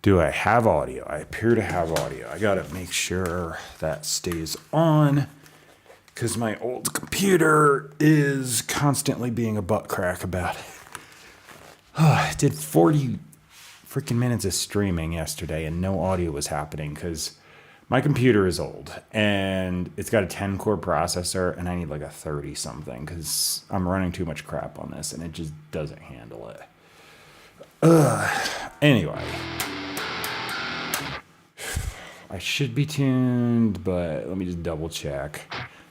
Do I have audio? I appear to have audio. I gotta make sure that stays on because my old computer is constantly being a butt crack about it. I did 40 freaking minutes of streaming yesterday and no audio was happening because my computer is old and it's got a 10-core processor and I need like a 30 something because I'm running too much crap on this and it just doesn't handle it. Anyway, I should be tuned, but let me just double check.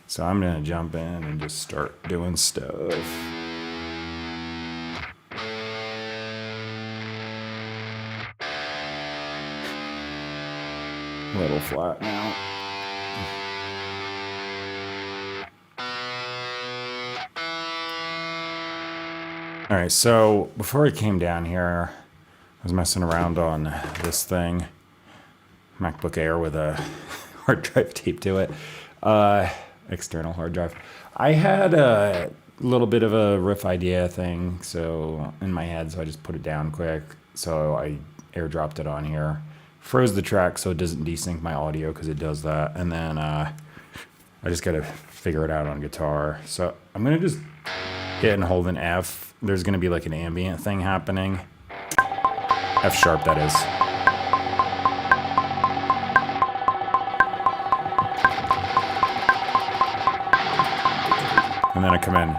So I'm gonna jump in and just start doing stuff. A little flat now. All right, so before I came down here, I was messing around on this thing, MacBook Air with a hard drive taped to it, external hard drive. I had a little bit of a riff idea thing, so in my head, so I just put it down quick. So I airdropped it on here. Froze the track so it doesn't desync my audio because it does that. And then I just got to figure it out on guitar. So I'm going to just hit and hold an F. There's going to be like an ambient thing happening. F sharp, that is. And then I come in.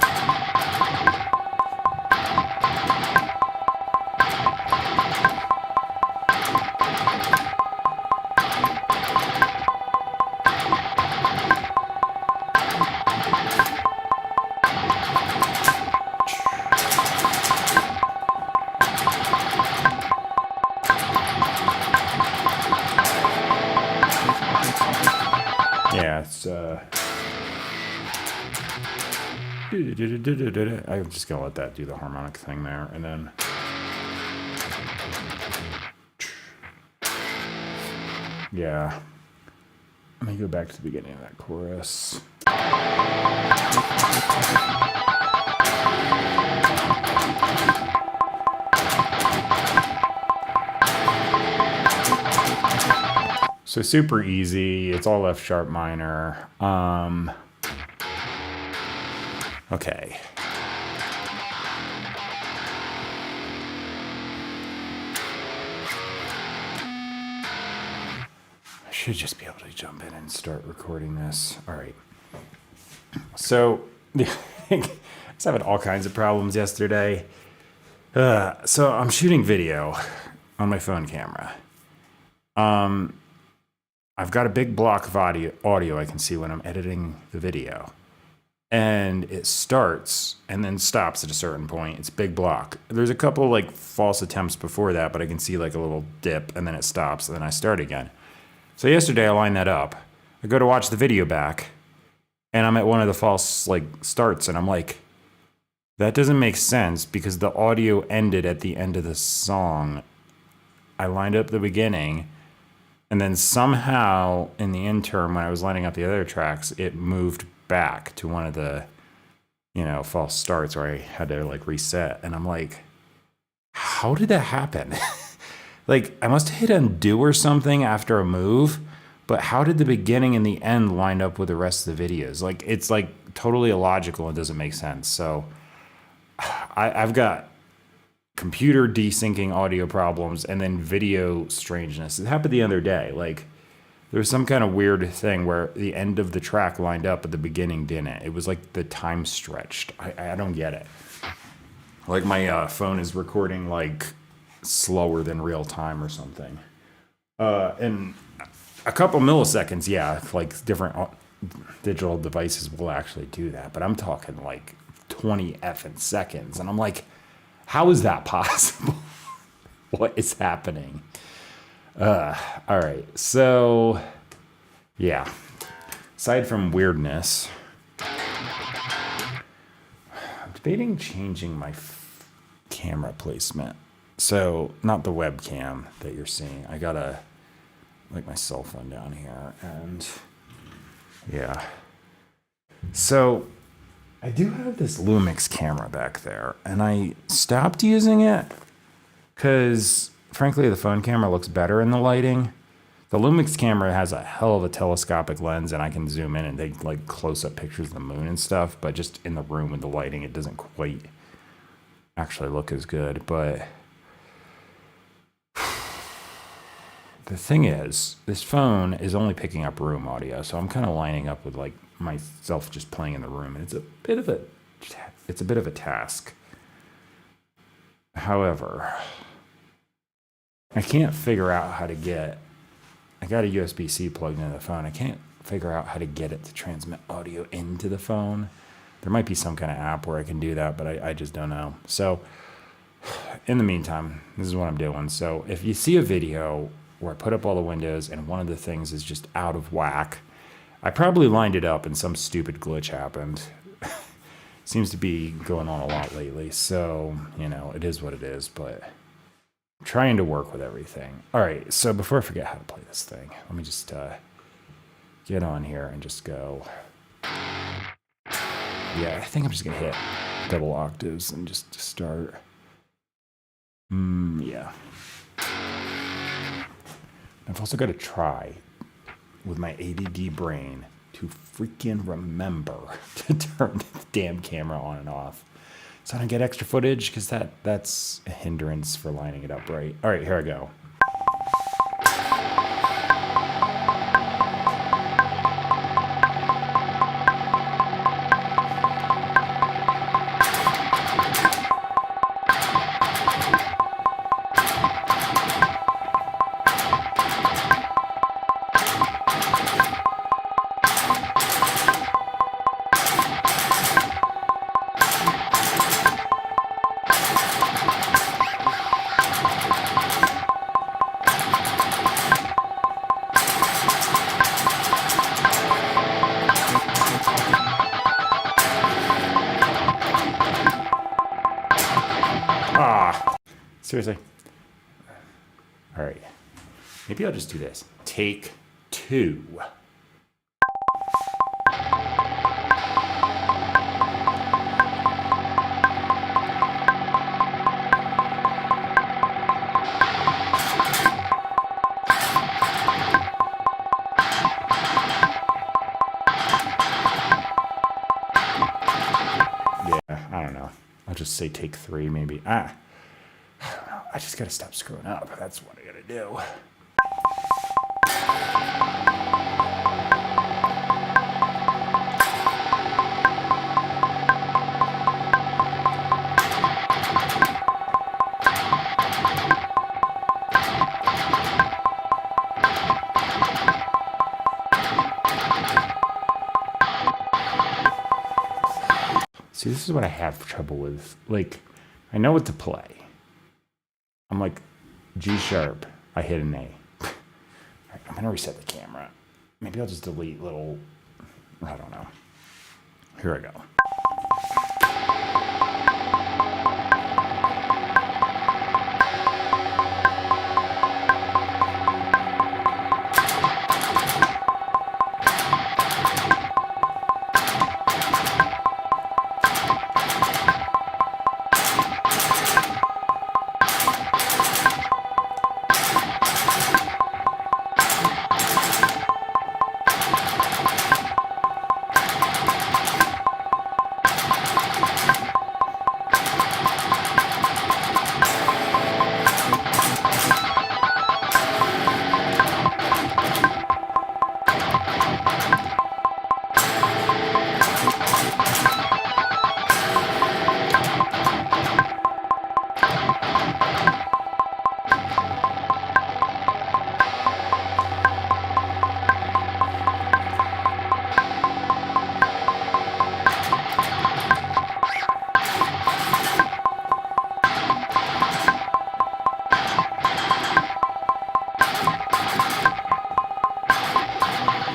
Yeah, it's I'm just gonna let that do the harmonic thing there, and then yeah, let me go back to the beginning of that chorus. So super easy. It's all F sharp minor. Okay. I should just be able to jump in and start recording this. All right. So I was having all kinds of problems yesterday. So I'm shooting video on my phone camera. I've got a big block of audio I can see when I'm editing the video. And it starts and then stops at a certain point. It's big block. There's a couple like false attempts before that, but I can see like a little dip and then it stops and then I start again. So yesterday I lined that up. I go to watch the video back and I'm at one of the false like starts and I'm like, that doesn't make sense because the audio ended at the end of the song. I lined up the beginning and then somehow in the interim when I was lining up the other tracks, it moved back to one of the, false starts where I had to like reset. And I'm like, how did that happen? Like I must have hit undo or something after a move, but how did the beginning and the end line up with the rest of the videos? Like it's like totally illogical and doesn't make sense. So I've got computer desyncing audio problems and then video strangeness. It happened the other day. Like there was some kind of weird thing where the end of the track lined up, but the beginning didn't. It was like the time stretched. I don't get it. Like my phone is recording like slower than real time or something. And a couple milliseconds, yeah, like different digital devices will actually do that. But I'm talking like 20 effing seconds. And I'm like, how is that possible? What is happening? All right, so yeah, aside from weirdness, I'm debating changing my camera placement. So not the webcam that you're seeing. I got my cell phone down here and yeah. So I do have this Lumix camera back there and I stopped using it because frankly, the phone camera looks better in the lighting. The Lumix camera has a hell of a telescopic lens, and I can zoom in and take like close-up pictures of the moon and stuff. But just in the room with the lighting, it doesn't quite actually look as good. But the thing is, this phone is only picking up room audio, so I'm kind of lining up with like myself just playing in the room, and it's a bit of a task. However, I can't figure out how to get. I got a USB-C plugged into the phone. I can't figure out how to get it to transmit audio into the phone. There might be some kind of app where I can do that, but I just don't know. So in the meantime, this is what I'm doing. So if you see a video where I put up all the windows and one of the things is just out of whack, I probably lined it up and some stupid glitch happened. Seems to be going on a lot lately. So, it is what it is, but I'm trying to work with everything. All right, so before I forget how to play this thing, let me just get on here and just go. Yeah, I think I'm just going to hit double octaves and just start. Yeah. I've also got to try with my ADD brain to freaking remember to turn the damn camera on and off. So I don't get extra footage, because that's a hindrance for lining it up right. All right, here I go. Seriously. All right. Maybe I'll just do this. Take 2. Yeah, I don't know. I'll just say take 3 maybe. I just gotta stop screwing up. That's what I gotta do. See, this is what I have trouble with. Like, I know what to play. I'm like, G sharp, I hit an A. All right, I'm gonna reset the camera. Maybe I'll just delete little, I don't know. Here I go.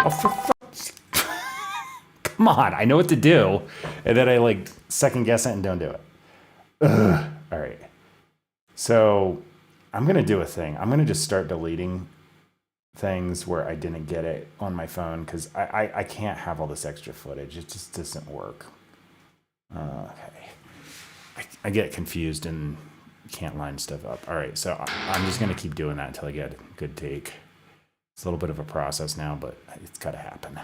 Oh, for fuck's come on, I know what to do. And then I like second guess it and don't do it. Ugh. All right. So I'm going to do a thing. I'm going to just start deleting things where I didn't get it on my phone because I can't have all this extra footage. It just doesn't work. Okay. I get confused in can't line stuff up. All right, so I'm just gonna keep doing that until I get a good take. It's a little bit of a process now, but it's gotta happen.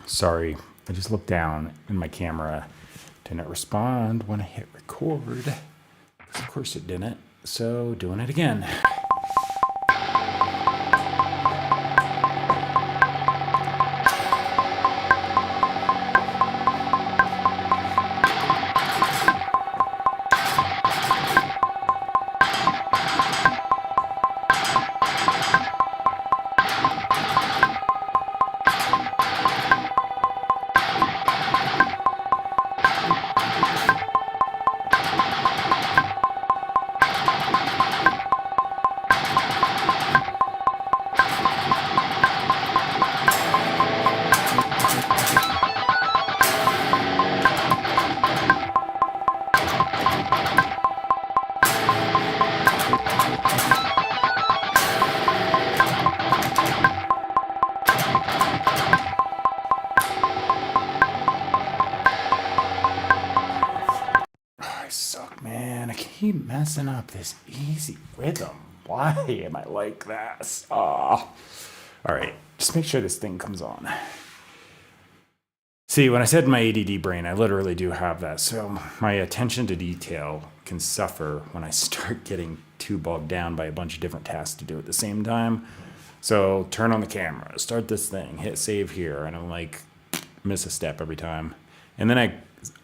Sorry, I just looked down and my camera didn't respond when I hit record. Of course it didn't, so doing it again. Keep messing up this easy rhythm. Why am I like this? All right, just make sure this thing comes on. See, when I said my ADD brain, I literally do have that. So my attention to detail can suffer when I start getting too bogged down by a bunch of different tasks to do at the same time. So turn on the camera, start this thing, hit save here, and I'm like, miss a step every time. And then I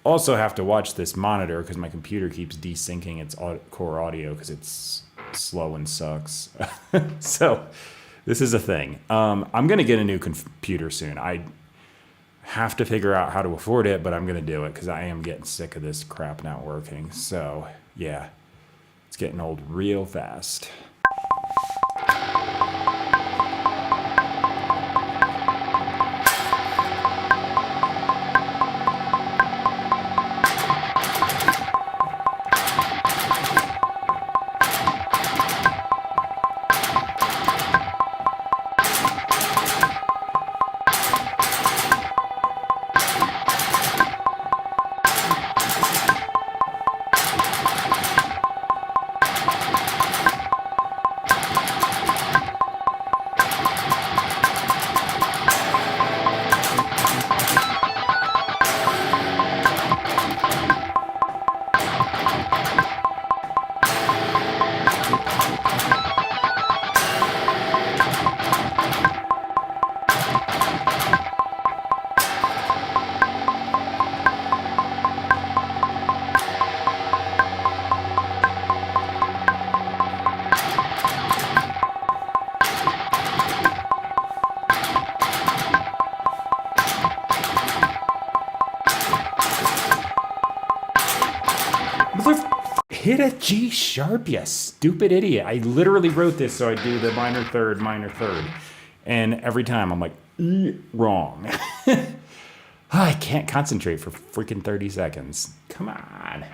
also have to watch this monitor because my computer keeps desyncing its core audio because it's slow and sucks. So this is a thing. I'm going to get a new computer soon. I have to figure out how to afford it, but I'm going to do it because I am getting sick of this crap not working. So yeah, it's getting old real fast. Hit a G sharp, you stupid idiot. I literally wrote this so I do the minor third. And every time I'm like, wrong. I can't concentrate for freaking 30 seconds. Come on.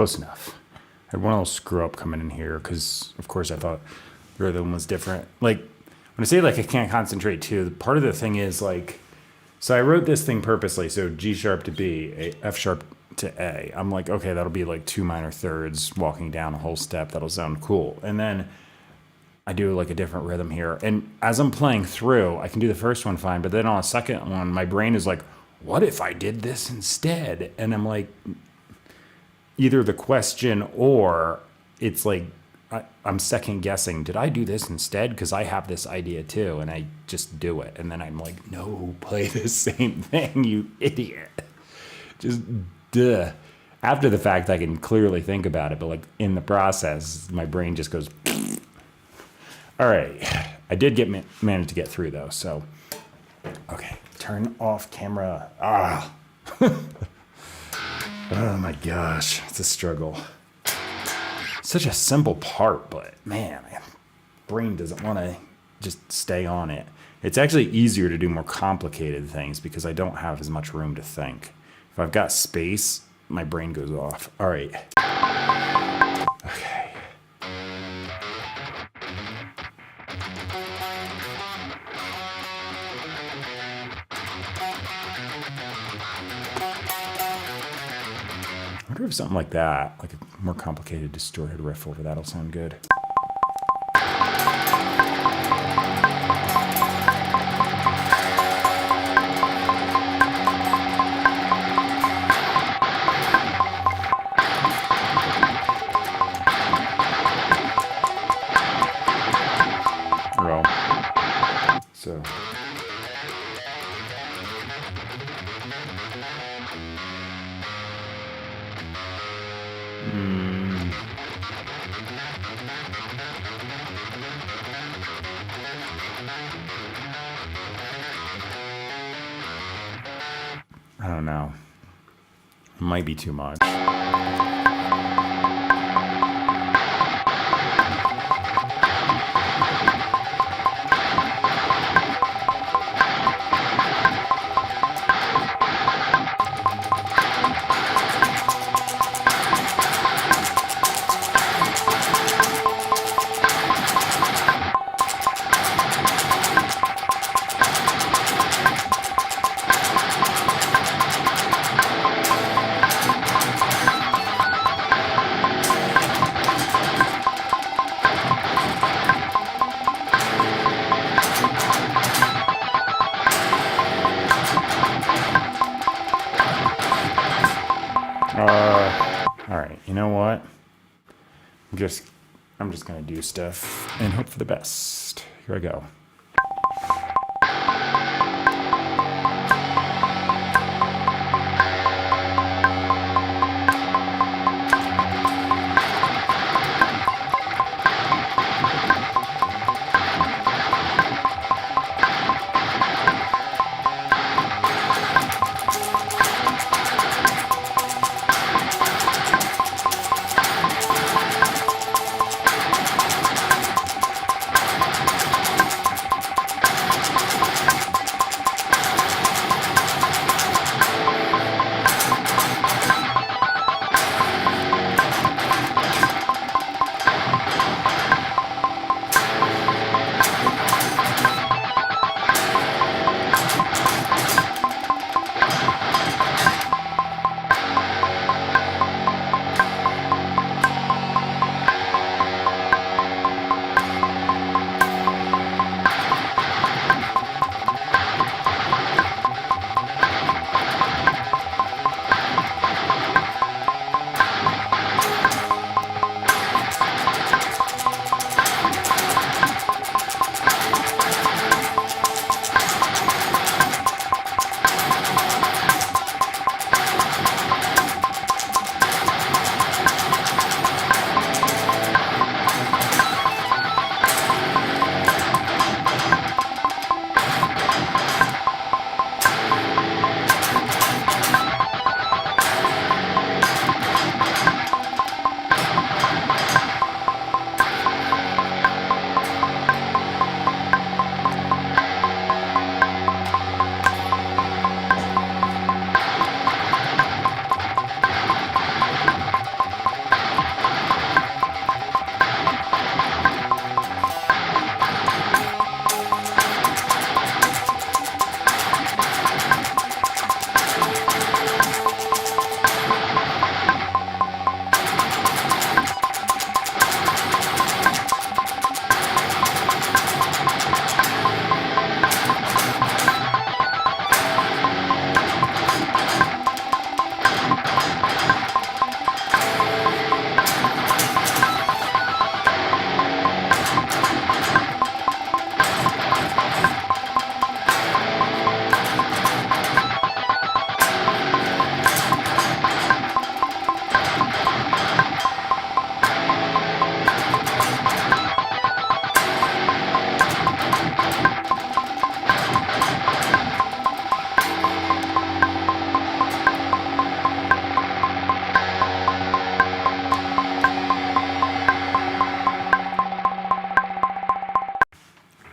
close enough. I had one little screw up coming in here because, of course, I thought the rhythm was different. Like, when I say, like, I can't concentrate, too, part of the thing is, like, so I wrote this thing purposely. So G sharp to B, F sharp to A. I'm like, okay, that'll be like 2 minor thirds walking down a whole step. That'll sound cool. And then I do like a different rhythm here. And as I'm playing through, I can do the first one fine. But then on a second one, my brain is like, what if I did this instead? And I'm like, either the question or it's like, I'm second guessing. Did I do this instead? Because I have this idea too, and I just do it. And then I'm like, no, play the same thing, you idiot. Just duh. After the fact, I can clearly think about it, but like in the process, my brain just goes. All right, I did manage to get through though. So, okay, turn off camera. Oh my gosh, it's a struggle. Such a simple part, but man, my brain doesn't want to just stay on it. It's actually easier to do more complicated things because I don't have as much room to think. If I've got space, my brain goes off. All right. Okay. I wonder if something like that, like a more complicated distorted riff over that'll sound good. Well, so. I don't know. It might be too much. All right, you know what? I'm just gonna do stuff and hope for the best. Here I go.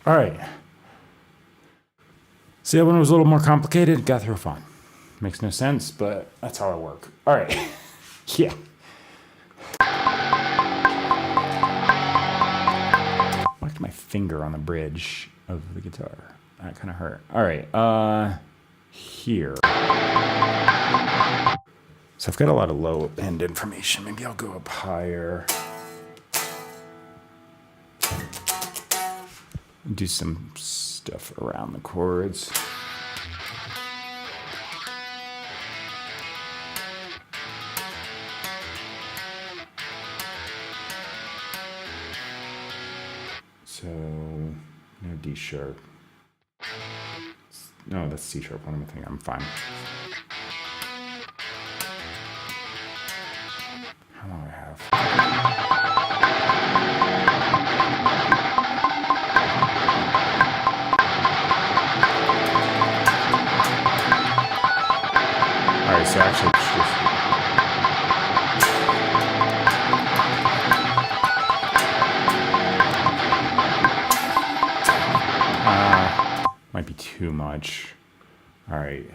All right. See, that one was a little more complicated. Got through fun. Makes no sense, but that's how I work. All right. Yeah. Whacked my finger on the bridge of the guitar. That kind of hurt. All right. Here. So I've got a lot of low end information. Maybe I'll go up higher. Do some stuff around the chords. So, no D sharp. No, that's C sharp. What am I thinking? I'm fine. How long do I have? All right, so actually, it's just. Might be too much. All right.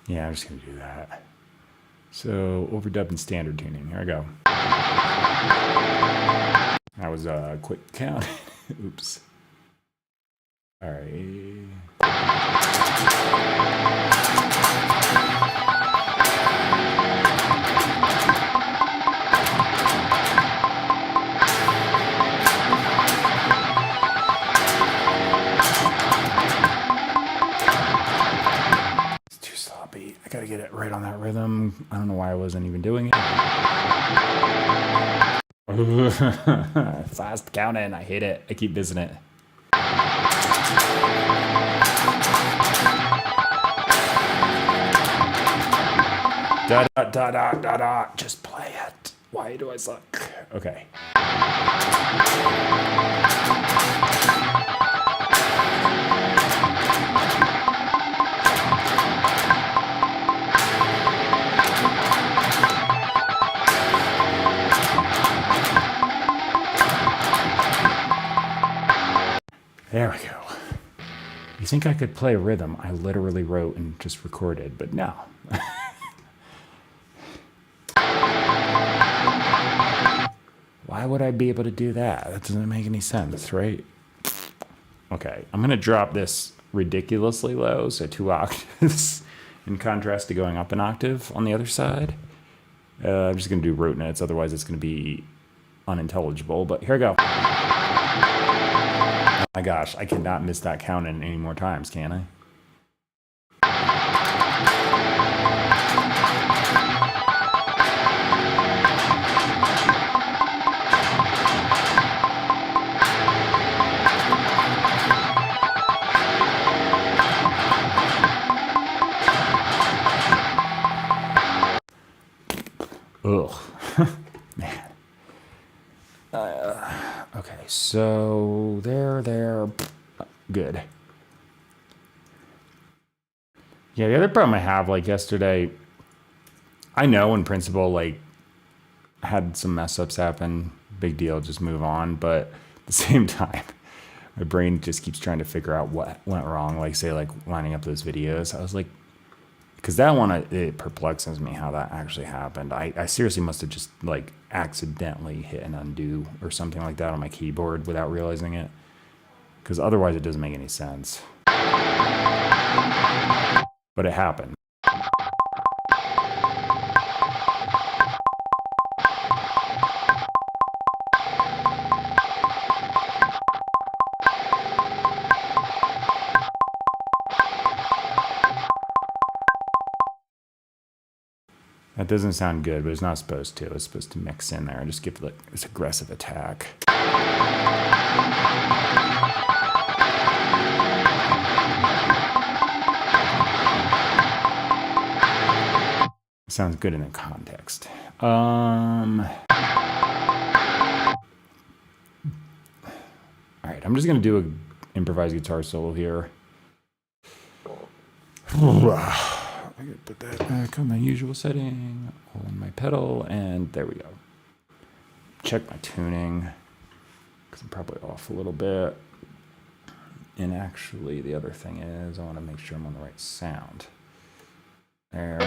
Yeah, I'm just gonna do that. So overdub and standard tuning. Here I go. That was a quick count. Oops. All right. I gotta get it right on that rhythm. I don't know why I wasn't even doing it. Fast counting. I hate it. I keep visiting it. Da da da da da da. Just play it. Why do I suck? Okay. There we go. You think I could play rhythm? I literally wrote and just recorded, but no. Why would I be able to do that? That doesn't make any sense, right? Okay, I'm gonna drop this ridiculously low, so 2 octaves, in contrast to going up an octave on the other side. I'm just gonna do root notes, otherwise it's gonna be unintelligible, but here I go. Oh my gosh, I cannot miss that count in any more times, can I? Ugh. Man. Okay, so there. Good. Yeah, the other problem I have, like yesterday, I know in principle, like, I had some mess ups happen, big deal, just move on. But at the same time, my brain just keeps trying to figure out what went wrong. Like, say, like lining up those videos. I was like, because that one, it perplexes me how that actually happened. I seriously must have just like accidentally hit an undo or something like that on my keyboard without realizing it. Because otherwise it doesn't make any sense. But it happened. That doesn't sound good, but it's not supposed to. It's supposed to mix in there and just give like this aggressive attack. Sounds good in the context. All right, I'm just gonna do an improvised guitar solo here. I gotta put that back on my usual setting on my pedal, and there we go. Check my tuning, because I'm probably off a little bit. And actually, the other thing is, I want to make sure I'm on the right sound. There.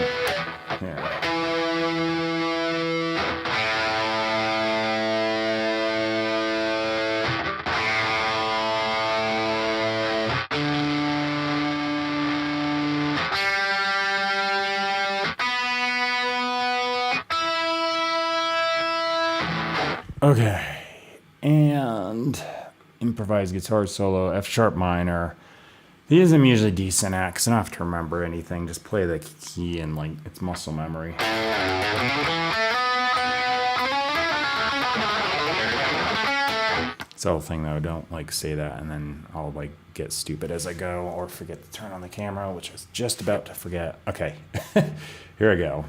Okay, and improvised guitar solo, F sharp minor. These I'm usually decent at because I don't have to remember anything. Just play the key and like it's muscle memory. It's the whole thing though. Don't like say that and then I'll like get stupid as I go or forget to turn on the camera, which I was just about to forget. Okay, here I go.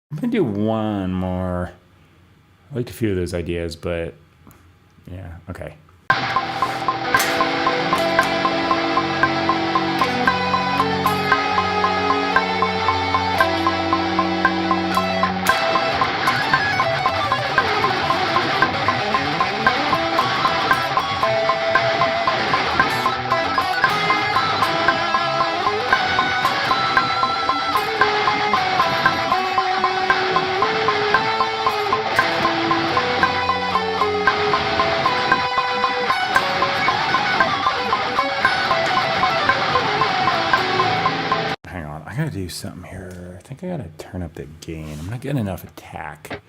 I'm gonna do one more. I liked a few of those ideas, but yeah, okay. I gotta do something here. I think I gotta turn up the gain. I'm not getting enough attack.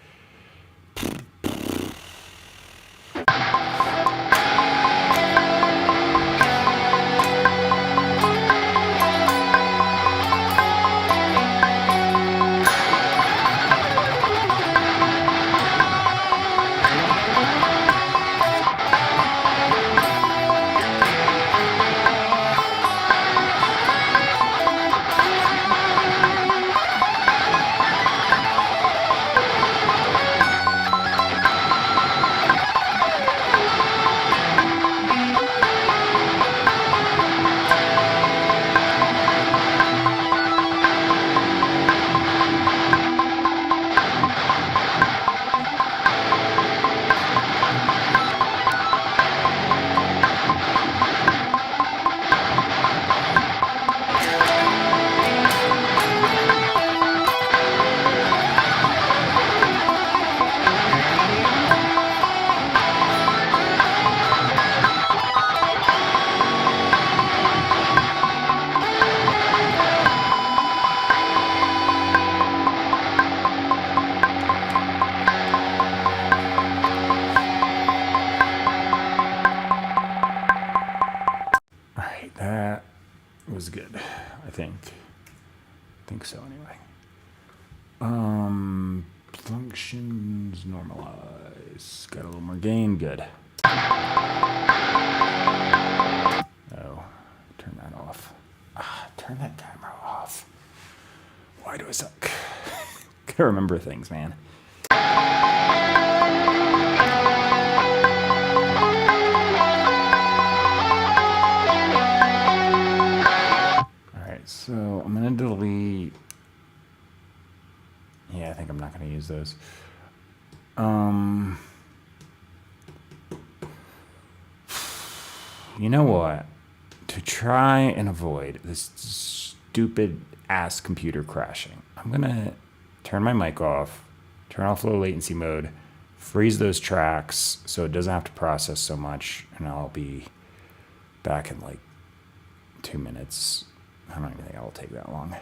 That was good, I think. So anyway. Functions normalize. Got a little more gain, good. Oh, turn that off. Turn that camera off. Why do I suck? Gotta remember things, man. So I'm gonna delete. Yeah, I think I'm not gonna use those. You know what? To try and avoid this stupid ass computer crashing, I'm gonna turn my mic off, turn off low latency mode, freeze those tracks so it doesn't have to process so much, and I'll be back in like 2 minutes. I don't even think it'll take that long.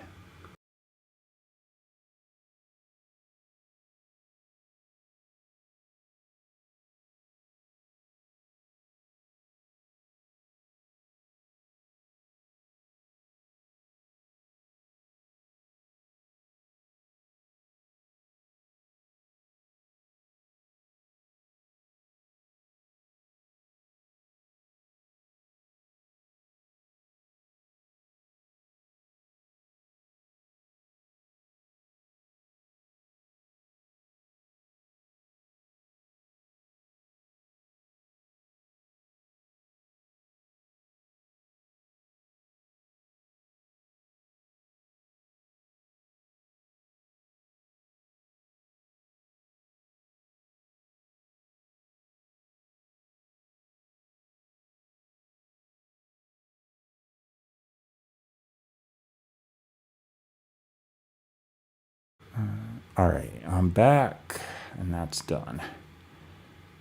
All right, I'm back, and that's done.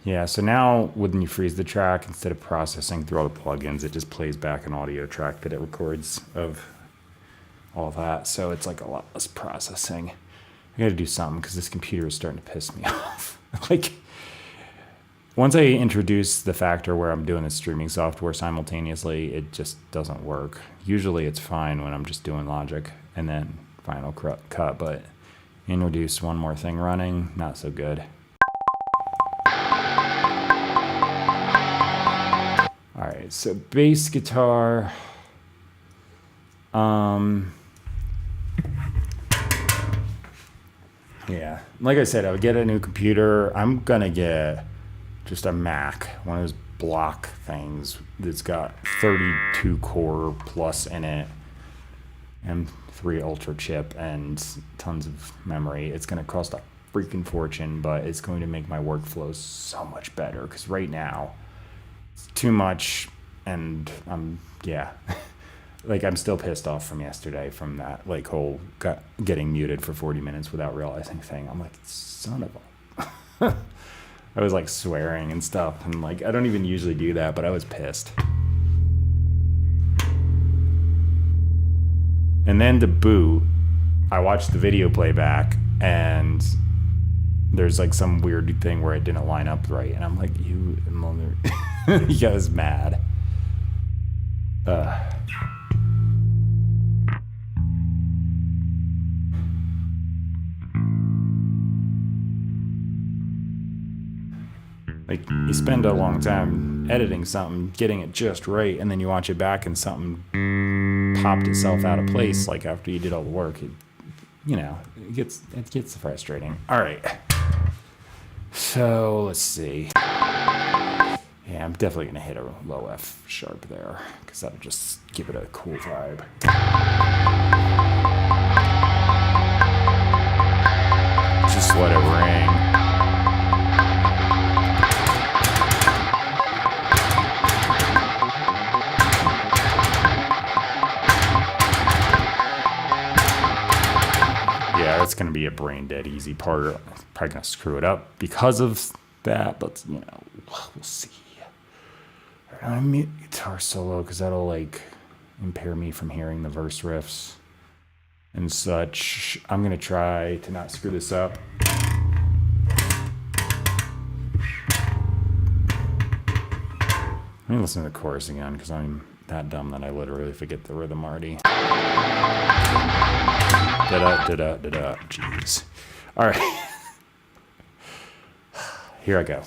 Yeah, so now when you freeze the track, instead of processing through all the plugins, it just plays back an audio track that it records of all that. So it's like a lot less processing. I got to do something because this computer is starting to piss me off. Like, once I introduce the factor where I'm doing the streaming software simultaneously, it just doesn't work. Usually it's fine when I'm just doing Logic and then Final Cut, but introduce one more thing running, not so good. All right, so bass guitar. Yeah, like I said, I would get a new computer. I'm gonna get just a Mac, one of those block things that's got 32 core plus in it, M3 Ultra chip, and tons of memory. It's gonna cost a freaking fortune, but it's going to make my workflow so much better, because right now it's too much, and yeah. Like, I'm still pissed off from yesterday from that, like, whole getting muted for 40 minutes without realizing thing. I'm like, son of a... I was, like, swearing and stuff, and, like, I don't even usually do that, but I was pissed. And then to boot, I watched the video playback, and there's, like, some weird thing where it didn't line up right, and I'm like, you mother... I was mad. Like, you spend a long time editing something, getting it just right, and then you watch it back and something popped itself out of place, like, after you did all the work. It gets frustrating. All right. So, let's see. Yeah, I'm definitely going to hit a low F sharp there, because that'll just give it a cool vibe. Just let it ring. It's going to be a brain dead easy part. I'm probably going to screw it up because of that, but we'll see. I'm going to mute guitar solo because that'll like impair me from hearing the verse riffs and such. I'm going to try to not screw this up. Let me listen to the chorus again because I'm that dumb that I literally forget the rhythm already. Da-da. Jeez. All right. Here I go.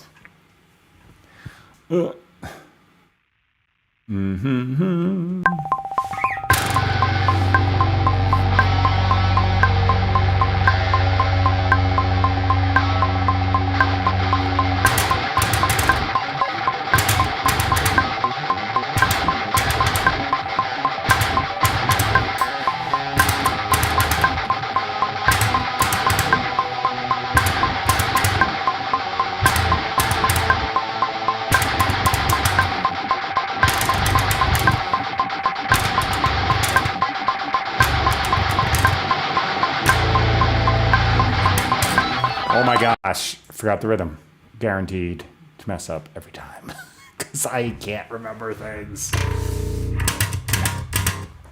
Oh my gosh, forgot the rhythm. Guaranteed to mess up every time. Because I can't remember things.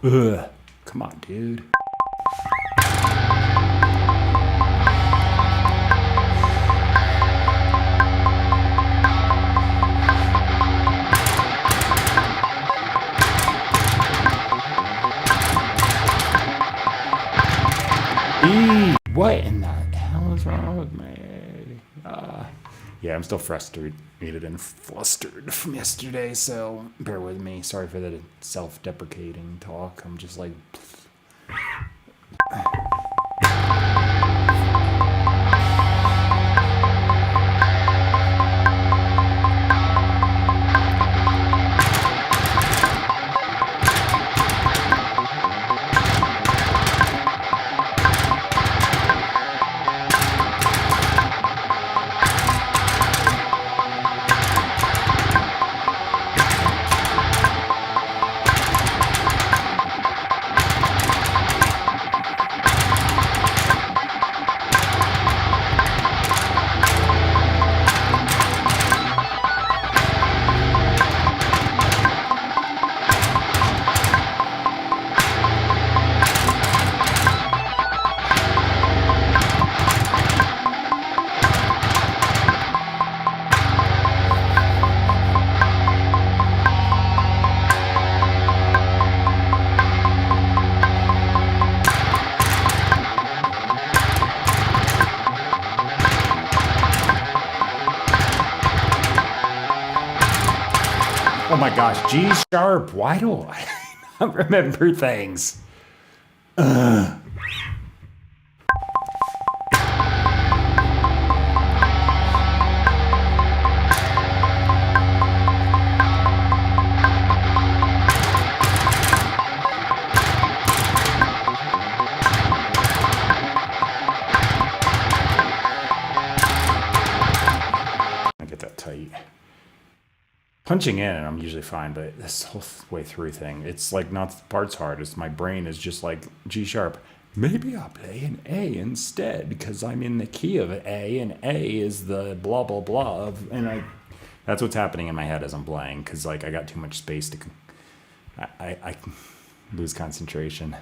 Ugh. Come Come on, dude. What in the hell is wrong with me? Yeah, I'm still frustrated and flustered from yesterday, so bear with me. Sorry for the self-deprecating talk. I'm just like... Oh my gosh, G sharp. Why do I not remember things? Punching in, I'm usually fine, but this whole way through thing, it's like not the part's hard. It's my brain is just like G sharp. Maybe I'll play an A instead because I'm in the key of A, and A is the blah blah blah of, and that's what's happening in my head as I'm playing because like I got too much space to, I lose concentration.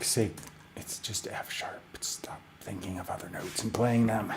Sake, it's just F sharp. Stop thinking of other notes and playing them.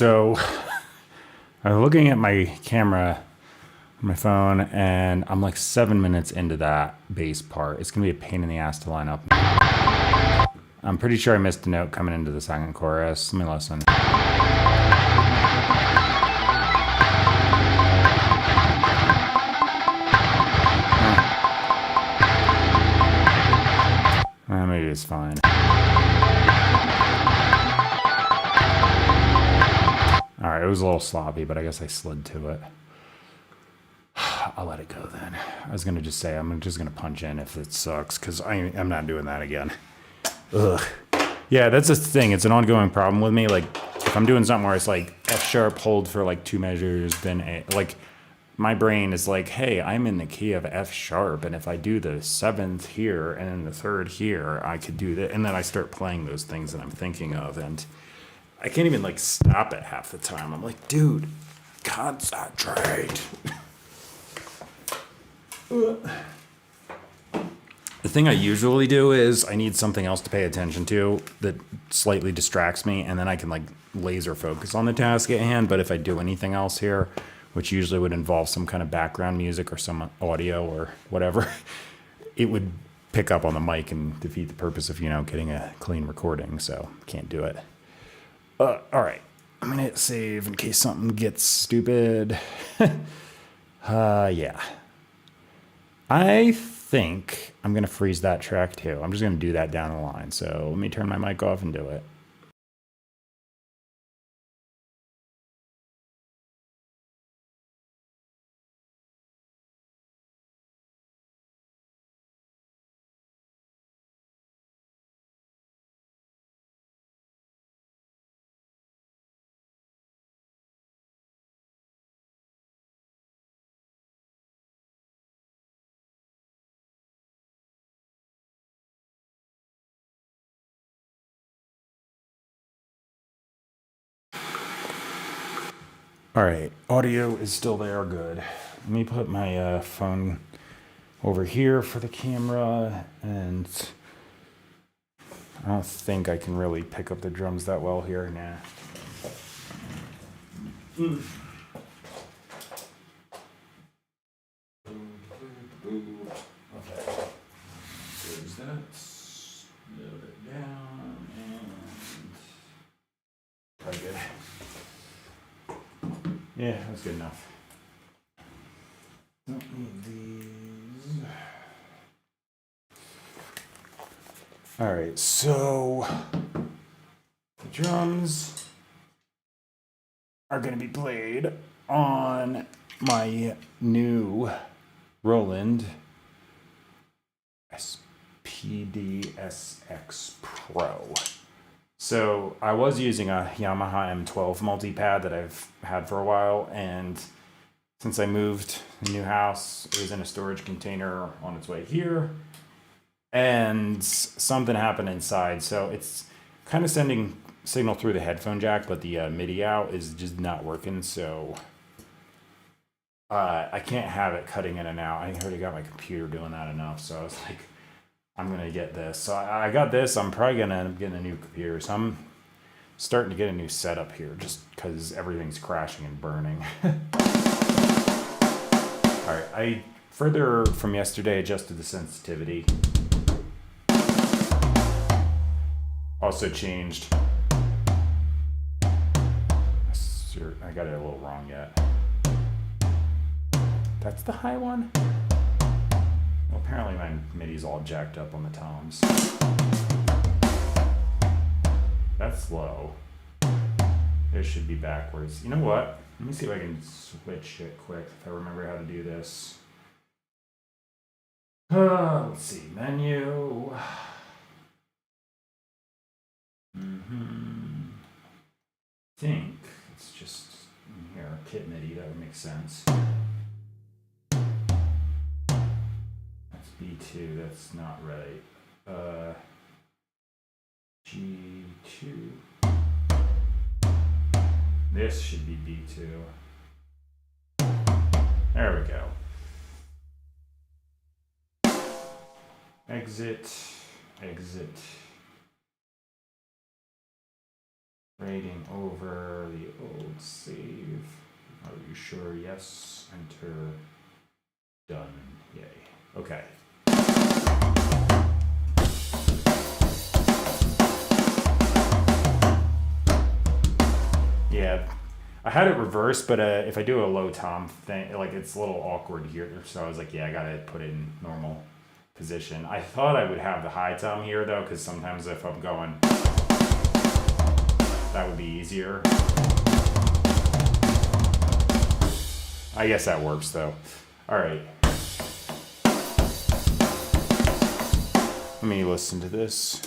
So I'm looking at my camera on my phone, and I'm like 7 minutes into that bass part. It's going to be a pain in the ass to line up. I'm pretty sure I missed a note coming into the second chorus. Let me listen. Maybe it's fine. All right, it was a little sloppy, but I guess I slid to it. I'll let it go then. I was going to just say I'm just going to punch in if it sucks, because I'm not doing that again. Ugh. Yeah, that's the thing. It's an ongoing problem with me. Like, if I'm doing something where it's like F sharp, hold for like 2 measures, then A, like, my brain is like, hey, I'm in the key of F sharp, and if I do the 7th here and then the 3rd here, I could do that. And then I start playing those things that I'm thinking of, and I can't even like stop it half the time. I'm like, dude, concentrate. The thing I usually do is I need something else to pay attention to that slightly distracts me, and then I can like laser focus on the task at hand. But if I do anything else here, which usually would involve some kind of background music or some audio or whatever, it would pick up on the mic and defeat the purpose of, getting a clean recording. So can't do it. All right. I'm going to hit save in case something gets stupid. Yeah. I think I'm going to freeze that track too. I'm just going to do that down the line. So let me turn my mic off and do it. All right, audio is still there, good. Let me put my phone over here for the camera, and I don't think I can really pick up the drums that well here. Nah. Okay. There's that. Load it down, and probably good. Yeah, that's good enough. Don't need these. All right, so the drums are going to be played on my new Roland SPD-SX Pro. So I was using a Yamaha M12 multi-pad that I've had for a while, and since I moved to the new house, it was in a storage container on its way here, and something happened inside, so it's kind of sending signal through the headphone jack, but the MIDI out is just not working, so I can't have it cutting in and out. I already got my computer doing that enough, so I was like, I'm going to get this. So I got this. I'm probably going to end up getting a new computer. So I'm starting to get a new setup here just because everything's crashing and burning. All right. I further from yesterday adjusted the sensitivity. Also changed. I got it a little wrong yet. That's the high one? Well, apparently my MIDI's all jacked up on the toms. That's low. It should be backwards. You know what? Let me see if I can switch it quick if I remember how to do this. Let's see. Menu. I think it's just in here. Kit MIDI. That would make sense. B2, that's not right. G2. This should be B2. There we go. Exit, exit. Writing over the old save. Are you sure? Yes. Enter. Done. Yay. Okay. Yeah. I had it reversed, but if I do a low tom thing, like it's a little awkward here. So I was like, yeah, I gotta put it in normal position. I thought I would have the high tom here though, because sometimes if I'm going, that would be easier. I guess that works though. All right. Let me listen to this.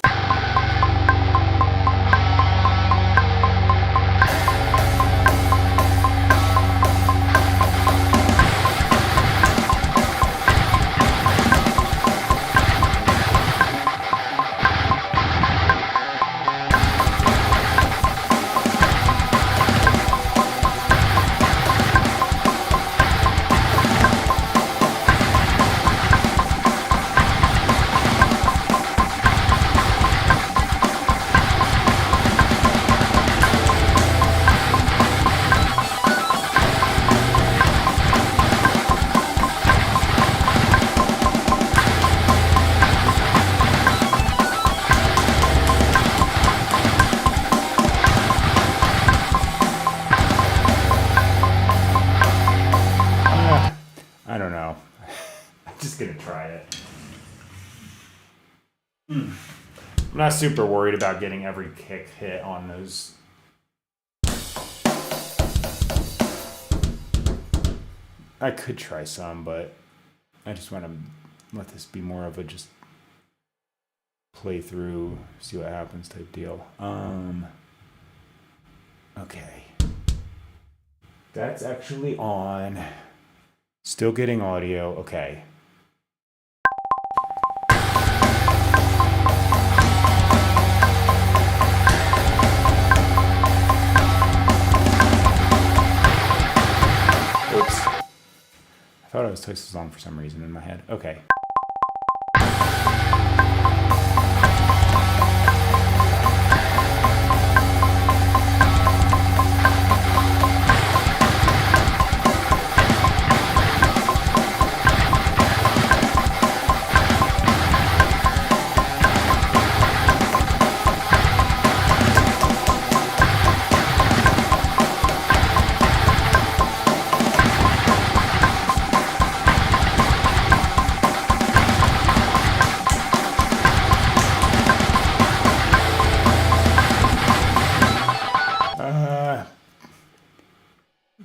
I don't know. I'm just gonna try it. I'm not super worried about getting every kick hit on those. I could try some, but I just want to let this be more of a just play through, see what happens type deal. Okay. That's actually on. Still getting audio. Okay. Oops. I thought it was twice as long for some reason in my head. Okay.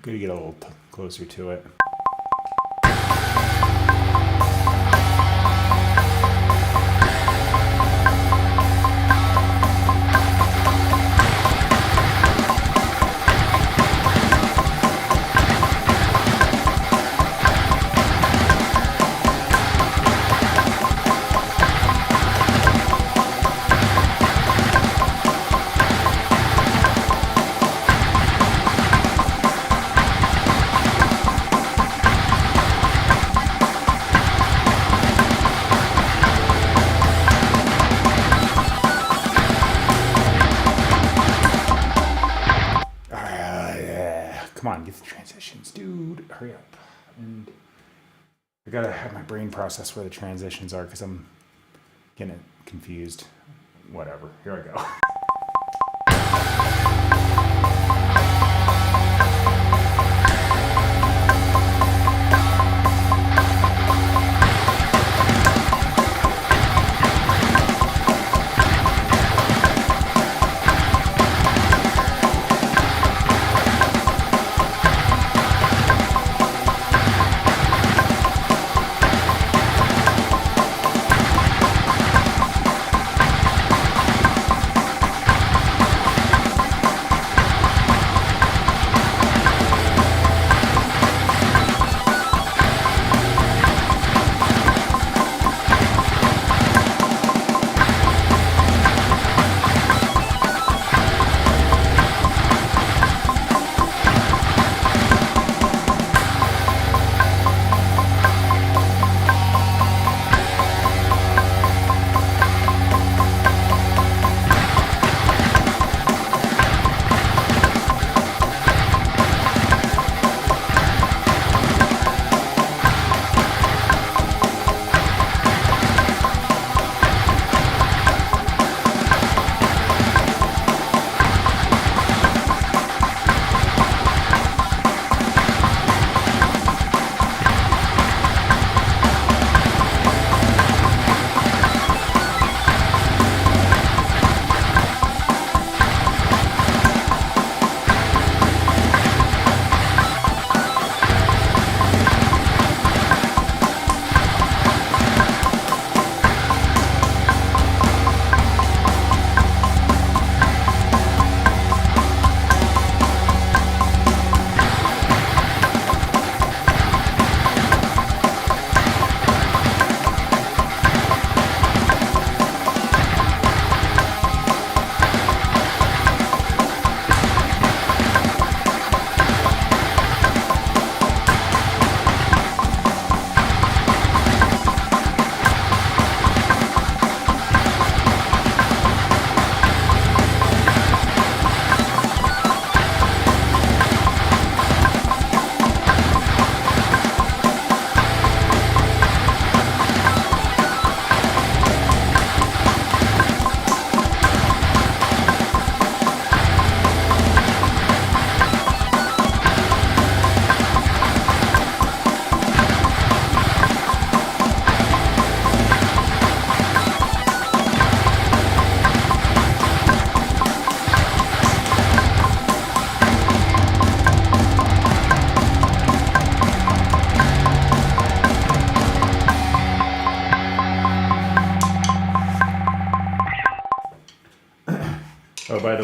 Gotta get a little closer to it. Come on, get the transitions, dude. Hurry up. And I gotta have my brain process where the transitions are because I'm getting confused. Whatever. Here I go.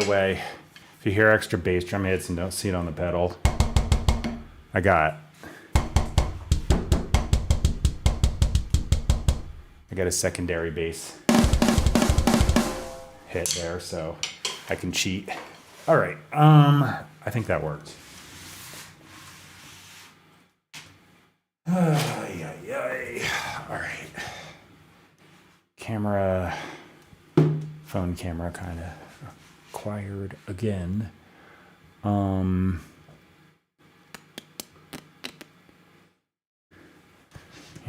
the way, if you hear extra bass drum hits and don't see it on the pedal, I got a secondary bass hit there, so I can cheat. All right, I think that worked. All right. Phone camera kind of acquired again. You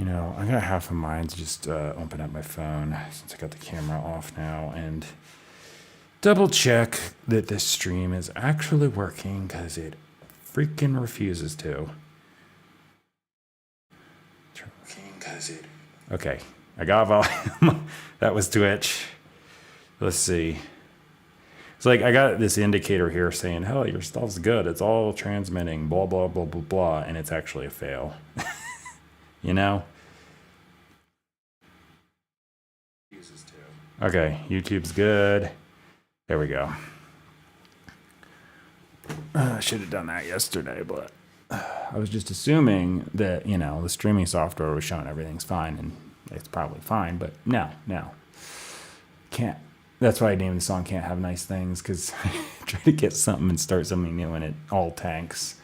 know, I got half a mind to just open up my phone since I got the camera off now and double check that this stream is actually working, because it freaking refuses to. Okay, I got volume. That was Twitch. Let's see. It's like I got this indicator here saying, "Hell, your stuff's good. It's all transmitting, blah, blah, blah, blah, blah," and it's actually a fail. You know? Okay, YouTube's good. There we go. I should have done that yesterday, but I was just assuming that, you know, the streaming software was showing everything's fine, and it's probably fine, but no. Can't. That's why I named the song Can't Have Nice Things, because I try to get something and start something new and it all tanks.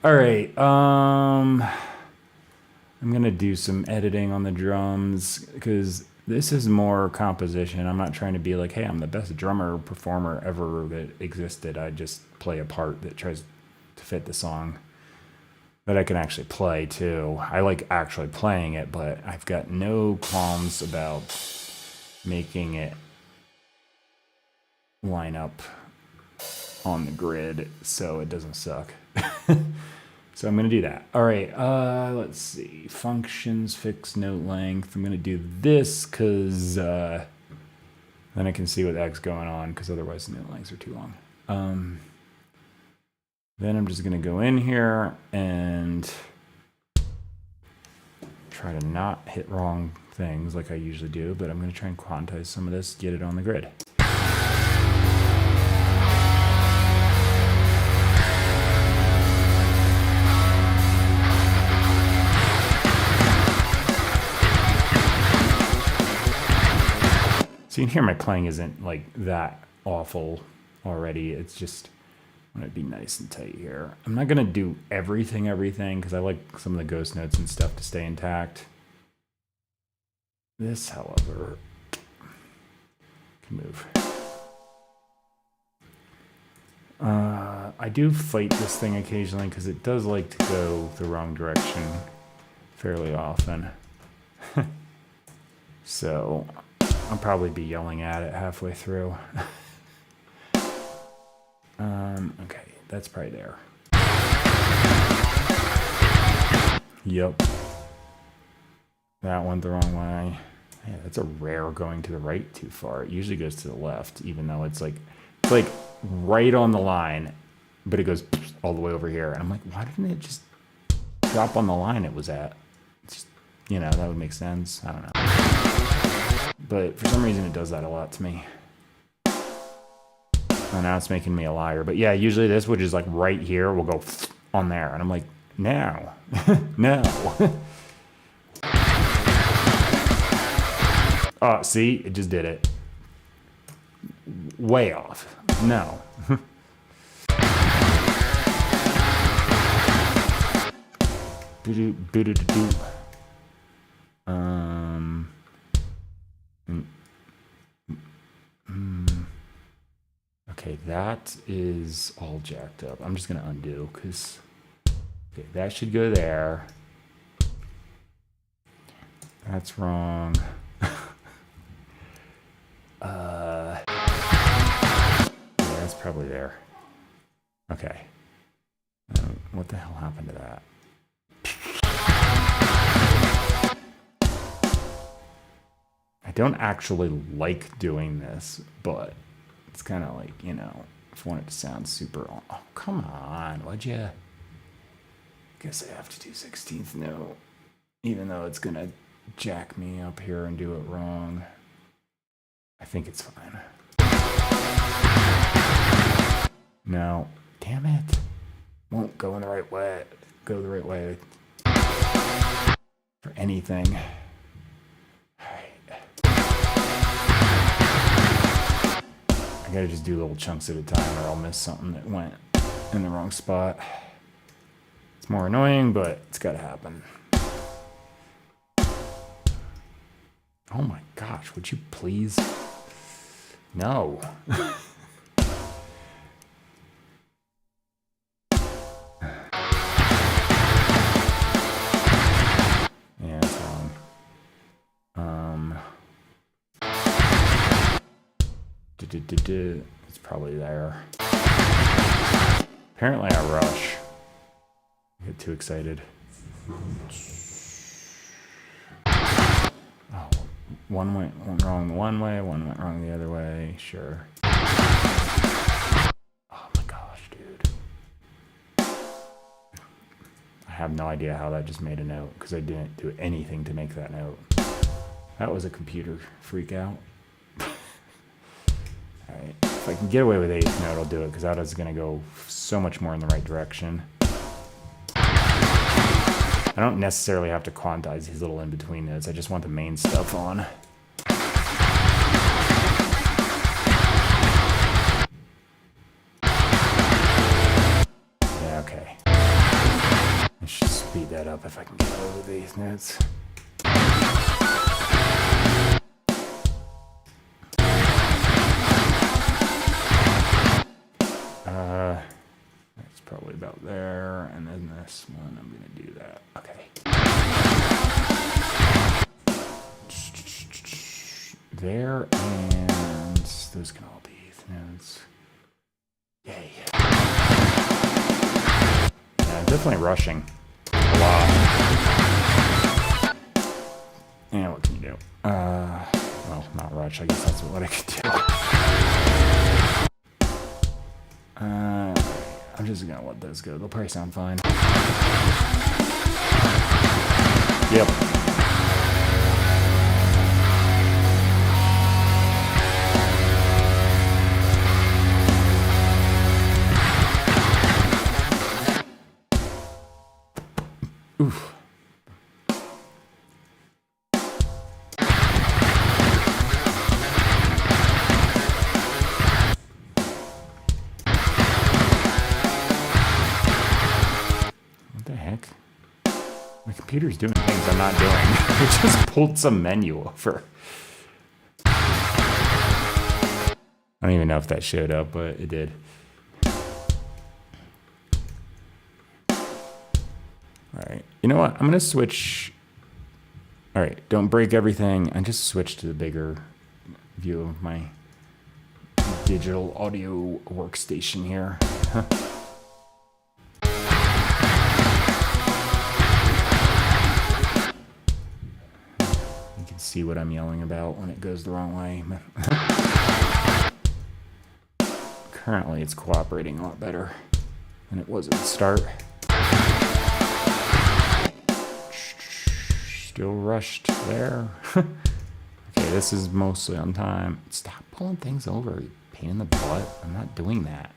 All right, I'm going to do some editing on the drums, because this is more composition. I'm not trying to be like, hey, I'm the best drummer performer ever that existed. I just play a part that tries to fit the song that I can actually play too. I like actually playing it, but I've got no qualms about making it line up on the grid so it doesn't suck. So I'm going to do that. All right, let's see. Functions, fixed note length. I'm going to do this because then I can see what the heck's going on, because otherwise the note lengths are too long. Then I'm just going to go in here and try to not hit wrong things like I usually do, but I'm going to try and quantize some of this, get it on the grid. So you can hear my playing isn't like that awful already. It's just, I'm going to be nice and tight here. I'm not going to do everything, because I like some of the ghost notes and stuff to stay intact. This, however, can move. I do fight this thing occasionally because it does like to go the wrong direction fairly often. So I'll probably be yelling at it halfway through. Okay, that's probably there. Yep. That went the wrong way. Yeah, that's a rare going to the right too far. It usually goes to the left, even though it's like right on the line, but it goes all the way over here. And I'm like, why didn't it just drop on the line it was at? It's just, you know, that would make sense. I don't know. But for some reason it does that a lot to me. And now it's making me a liar. But yeah, usually this, which is like right here, will go on there. And I'm like, no. No. Oh, see? It just did it. Way off. No. Okay, that is all jacked up. I'm just gonna undo, because okay, that should go there. That's wrong. Yeah, that's probably there. Okay. What the hell happened to that? I don't actually like doing this, but it's kind of like, you know, if I want it to sound super... Oh, come on, would you? Guess I have to do 16th note, even though it's going to jack me up here and do it wrong. I think it's fine. No. Damn it. Won't go in the right way. Go the right way. For anything. Alright. I gotta just do little chunks at a time or I'll miss something that went in the wrong spot. It's more annoying, but it's gotta happen. Oh my gosh, would you please? No. Yeah, it's wrong. It's probably there. Apparently I rush. I get too excited. Oh, one went wrong one way, one went wrong the other way. Sure. Oh my gosh, dude. I have no idea how that just made a note because I didn't do anything to make that note. That was a computer freak out. Alright, if I can get away with 8th note, I'll do it because that is going to go so much more in the right direction. I don't necessarily have to quantize these little in-between notes. I just want the main stuff on. Yeah, okay. I should speed that up if I can get away with these notes. That's probably about there, and then this one, I'm gonna do that. Okay. There, and those can all be 8th notes. Yay. Yeah, I'm definitely rushing a lot. Yeah, what can you do? Well, not rush, I guess that's what I could do. I'm just gonna let those go. They'll probably sound fine. Yep. Oof. My computer's doing things I'm not doing. It just pulled some menu over. I don't even know if that showed up, but it did. Alright, you know what? I'm going to switch. Alright, don't break everything. And just switch to the bigger view of my digital audio workstation here. See what I'm yelling about when it goes the wrong way. Currently, it's cooperating a lot better than it was at the start. Still rushed there. Okay, this is mostly on time. Stop pulling things over, you pain in the butt. I'm not doing that.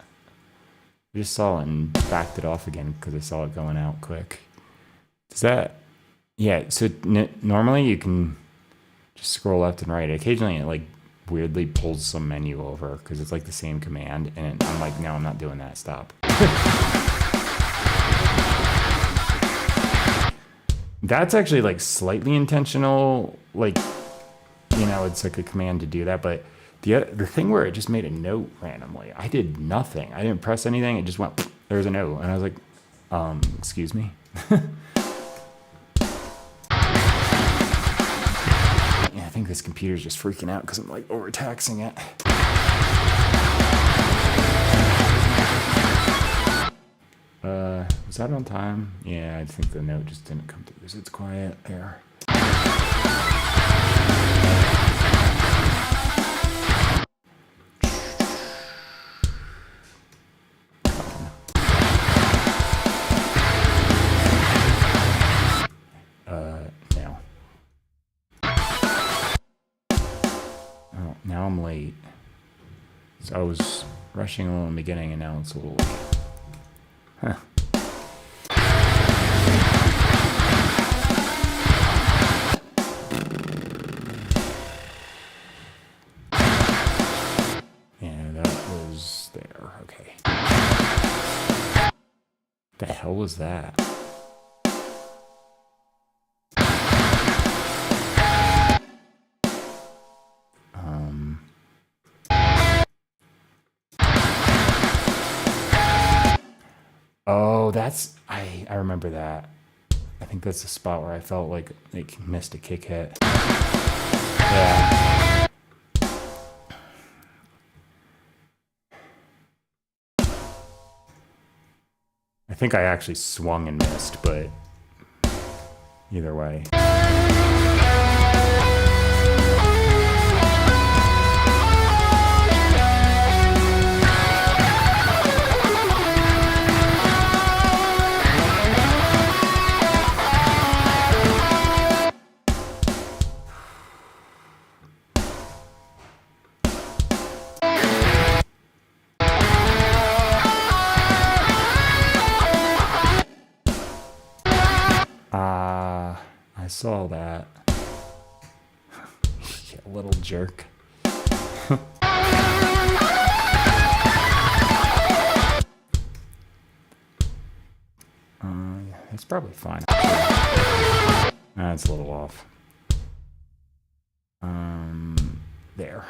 I just saw it and backed it off again because I saw it going out quick. Does that... Yeah, so normally you can... just scroll left and right. Occasionally it like weirdly pulls some menu over because it's like the same command, and I'm like, no, I'm not doing that. Stop. That's actually like slightly intentional. Like, you know, it's like a command to do that. But the thing where it just made a note randomly, I did nothing. I didn't press anything. It just went, there's a note. And I was like, excuse me. I think this computer's just freaking out because I'm like overtaxing it. Was that on time? Yeah, I think the note just didn't come through because it's quiet there. Now I'm late. So I was rushing a little in the beginning, and now it's a little... Huh. Yeah, that was there. Okay. The hell was that? Oh, that's... I remember that. I think that's the spot where I felt like missed a kick hit. Yeah. I think I actually swung and missed, but either way. I saw that. Yeah, little jerk. It's probably fine. That's a little off. There.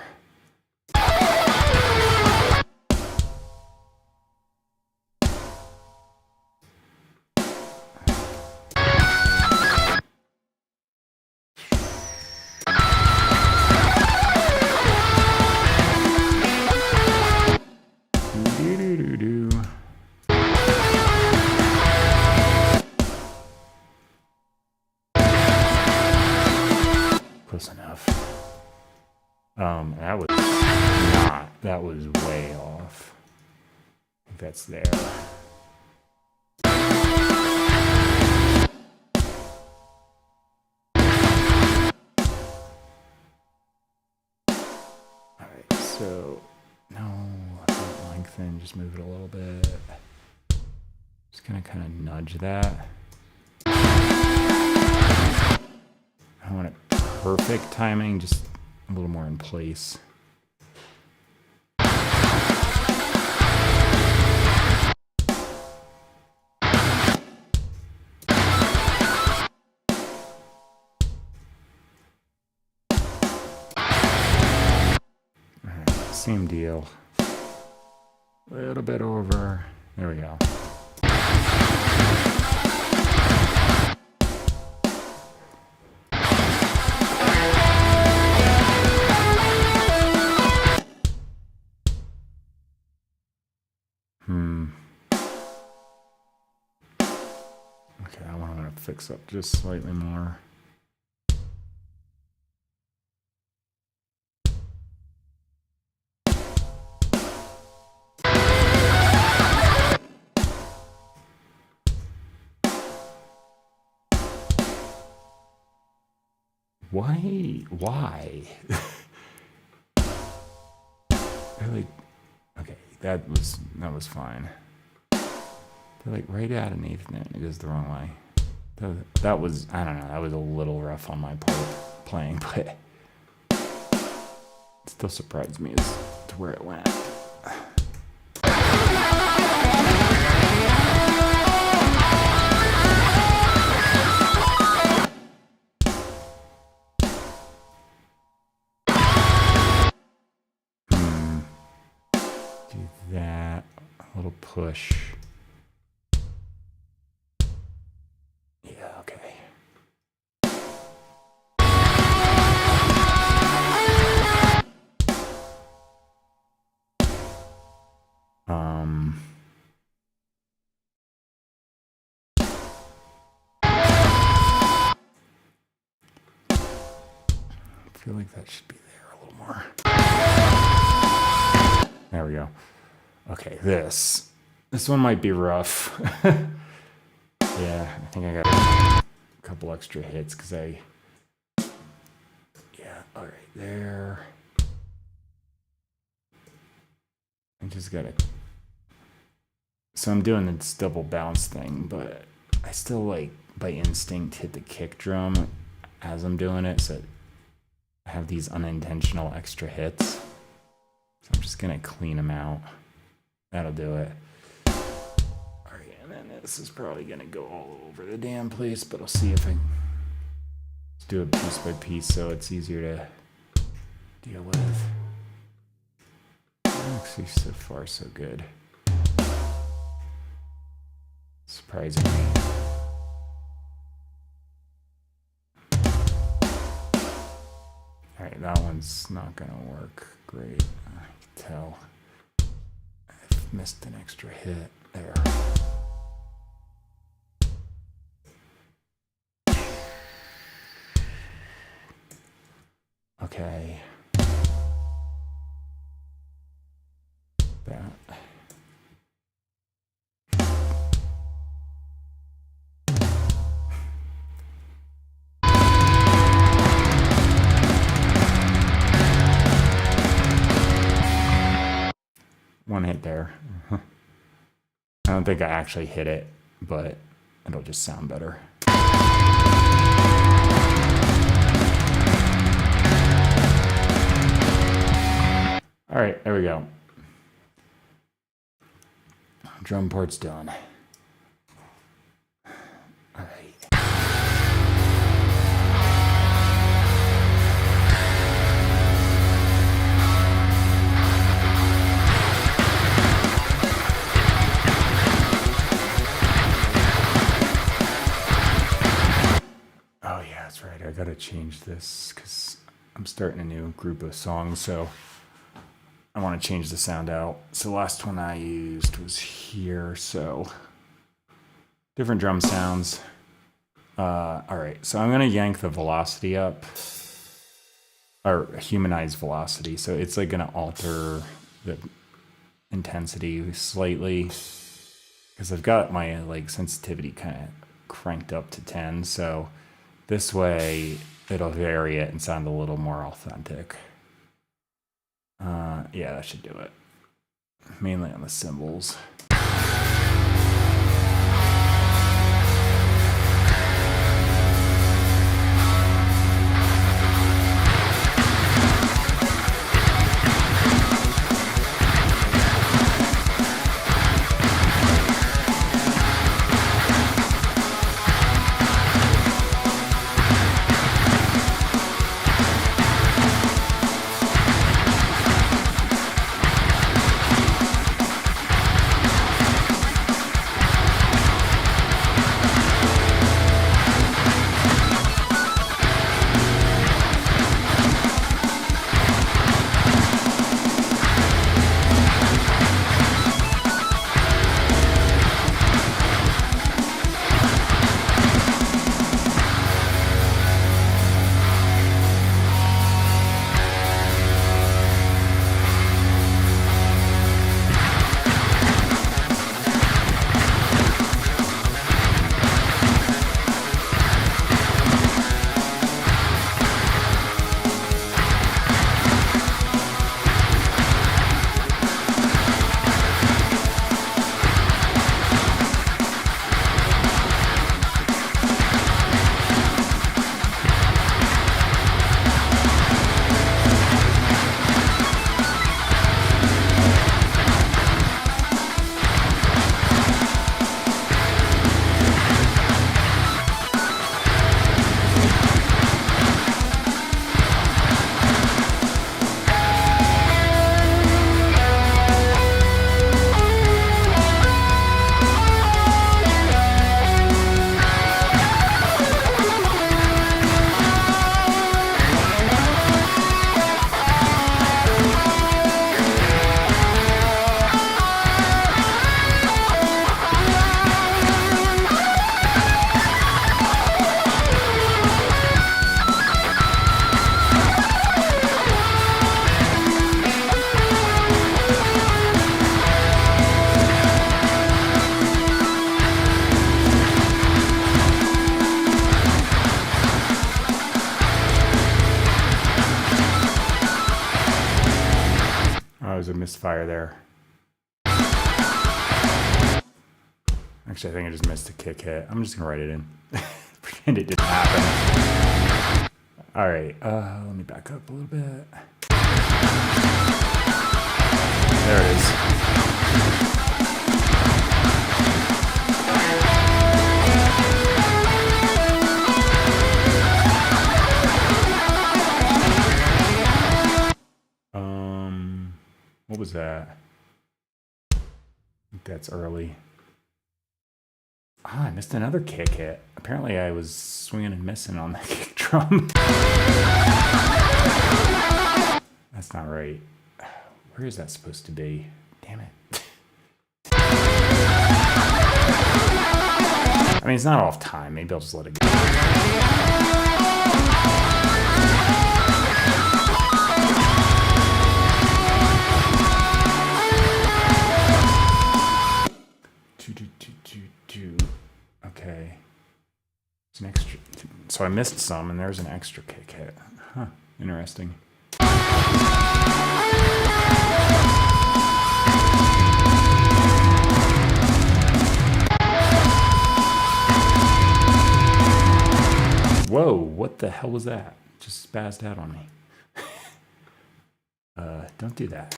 Close enough. That was not. That was way off. I think that's there. Alright, so no, don't lengthen, just move it a little bit. Just gonna kind of nudge that. I don't want it perfect timing, just a little more in place. Alright, same deal. A little bit over. There we go. Okay, I want to fix up just slightly more. Why? Really? Okay, that was fine. They're like right out of Nathan. It goes the wrong way. That was, I don't know, that was a little rough on my part playing, but it still surprised me as to where it went. Do that, a little push. Yeah, okay. I feel like that should be there a little more. There we go. Okay, this one might be rough. Yeah, I think I got a couple extra hits because yeah, all right, there. I just gotta. So I'm doing this double bounce thing, but I still like by instinct hit the kick drum as I'm doing it, so I have these unintentional extra hits. So I'm just gonna clean them out. That'll do it. Alright, and then this is probably gonna go all over the damn place, but I'll see if I can do it piece by piece so it's easier to deal with. Actually, so far so good. Surprisingly. Alright, that one's not gonna work great. I can tell. I've missed an extra hit there. Okay. That. One hit there. I don't think I actually hit it, but it'll just sound better. All right, there we go. Drum part's done. All right. Oh yeah, that's right. I gotta change this because I'm starting a new group of songs, so I want to change the sound out. So the last one I used was here, so different drum sounds. All right, so I'm gonna yank the velocity up, or humanize velocity. So it's like gonna alter the intensity slightly because I've got my like sensitivity kind of cranked up to 10. So this way it'll vary it and sound a little more authentic. Yeah, that should do it. Mainly on the cymbals. Was a misfire there. Actually, I think I just missed a kick hit. I'm just gonna write it in. Pretend it didn't happen. All right, let me back up a little bit. There it is. What was that? I think that's early. I missed another kick hit. Apparently I was swinging and missing on that kick drum. That's not right. Where is that supposed to be? Damn it. I mean, it's not off time. Maybe I'll just let it go. Okay. It's an extra. So I missed some, and there's an extra kick hit. Huh. Interesting. Whoa, what the hell was that? Just spazzed out on me. Don't do that.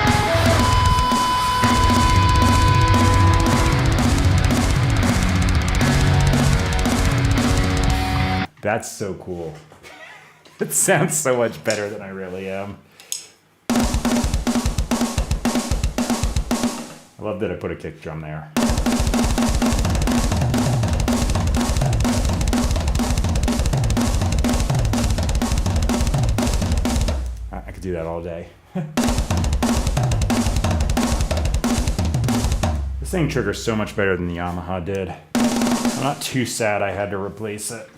That's so cool. It sounds so much better than I really am. I love that I put a kick drum there. I could do that all day. This thing triggers so much better than the Yamaha did. I'm not too sad I had to replace it.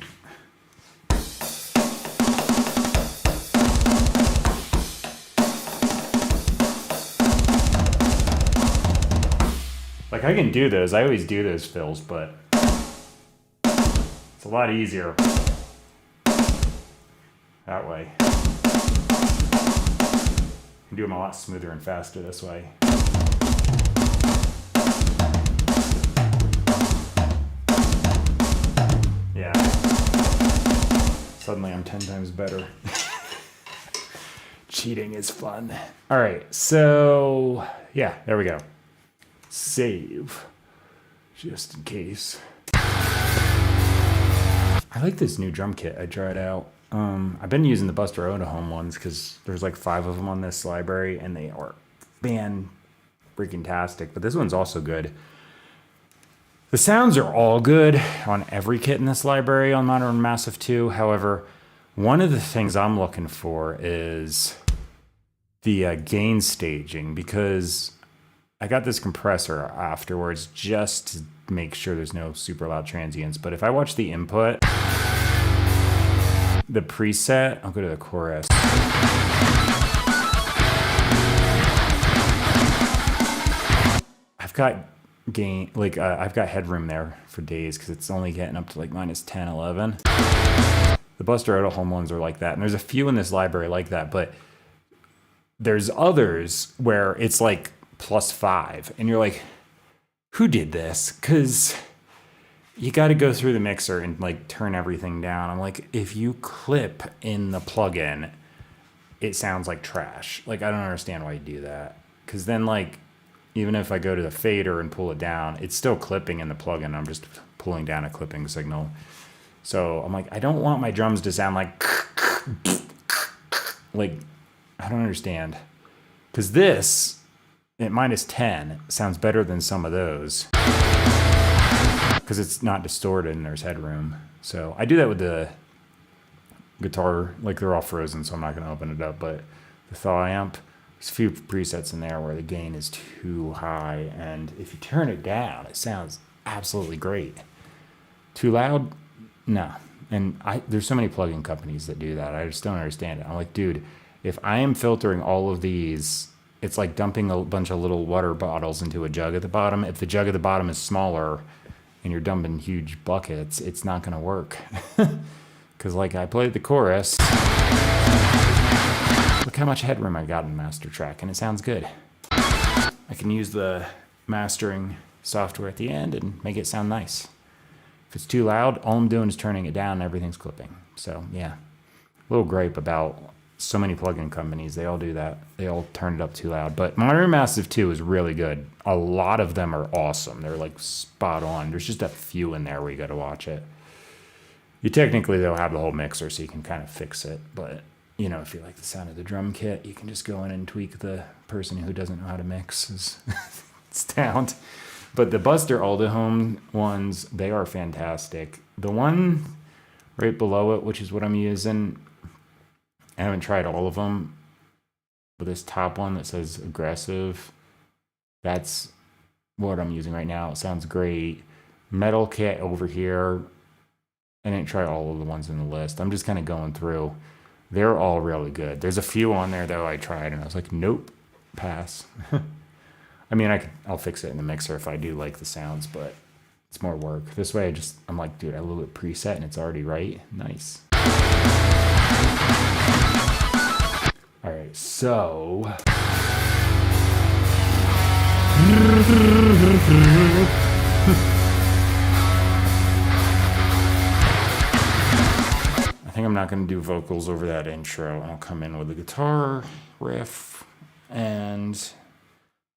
Like, I can do those. I always do those fills, but it's a lot easier that way. I can do them a lot smoother and faster this way. Yeah. Suddenly I'm 10 times better. Cheating is fun. All right, so yeah, there we go. Save, just in case. I like this new drum kit I tried out. I've been using the Buster Odahome ones because there's like 5 of them on this library, and they are fan-freaking-tastic. But this one's also good. The sounds are all good on every kit in this library on Modern Massive 2. However, one of the things I'm looking for is the gain staging, because I got this compressor afterwards just to make sure there's no super loud transients. But if I watch the input, the preset, I'll go to the chorus. I've got gain, like I've got headroom there for days because it's only getting up to like minus 10, 11. The Buster Odahome ones are like that. And there's a few in this library like that, but there's others where it's like +5, and you're like, who did this? Because you got to go through the mixer and like turn everything down. I'm like, if you clip in the plugin, it sounds like trash. Like, I don't understand why you do that. Because then, like, even if I go to the fader and pull it down, it's still clipping in the plugin. I'm just pulling down a clipping signal. So I'm like, I don't want my drums to sound like I don't understand. Because this at minus 10 sounds better than some of those because it's not distorted and there's headroom. So I do that with the guitar, like they're all frozen, so I'm not going to open it up. But the thaw amp, there's a few presets in there where the gain is too high, and if you turn it down, it sounds absolutely great. Too loud? No. And there's so many plugin companies that do that. I just don't understand it. I'm like, dude, if I am filtering all of these, it's like dumping a bunch of little water bottles into a jug at the bottom. If the jug at the bottom is smaller and you're dumping huge buckets, it's not going to work. Because like I played the chorus, look how much headroom I got in Master Track, and it sounds good. I can use the mastering software at the end and make it sound nice. If it's too loud, all I'm doing is turning it down and everything's clipping. So yeah, a little gripe about so many plugin companies. They all do that. They all turn it up too loud. But Monterey Massive 2 is really good. A lot of them are awesome. They're like spot on. There's just a few in there where you got to watch it. You technically, they'll have the whole mixer so you can kind of fix it. But, you know, if you like the sound of the drum kit, you can just go in and tweak the person who doesn't know how to mix sound. But the Buster Aldahome ones, they are fantastic. The one right below it, which is what I'm using, I haven't tried all of them, but this top one that says aggressive, that's what I'm using right now. It sounds great. Metal Kit over here, I didn't try all of the ones in the list. I'm just kind of going through. They're all really good. There's a few on there though I tried and I was like, nope, pass. I mean, I'll fix it in the mixer if I do like the sounds, but it's more work. This way I'm like, dude, I have a little preset and it's already right. Nice. All right, so I think I'm not going to do vocals over that intro. I'll come in with a guitar riff and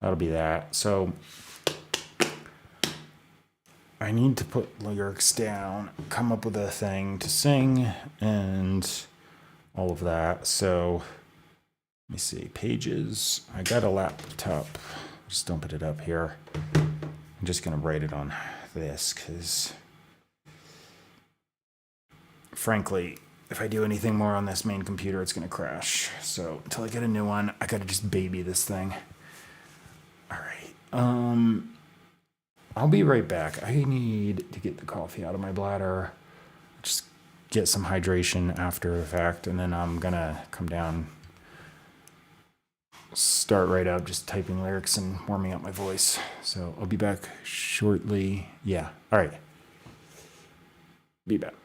that'll be that. So I need to put lyrics down, come up with a thing to sing and all of that. So let me see, pages. I got a laptop. Just dumping it up here. I'm just going to write it on this because frankly, if I do anything more on this main computer, it's going to crash. So until I get a new one, I got to just baby this thing. All right. I'll be right back. I need to get the coffee out of my bladder. Just get some hydration after the fact, and then I'm going to come down, start right up, just typing lyrics and warming up my voice. So I'll be back shortly. Yeah. All right. Be back.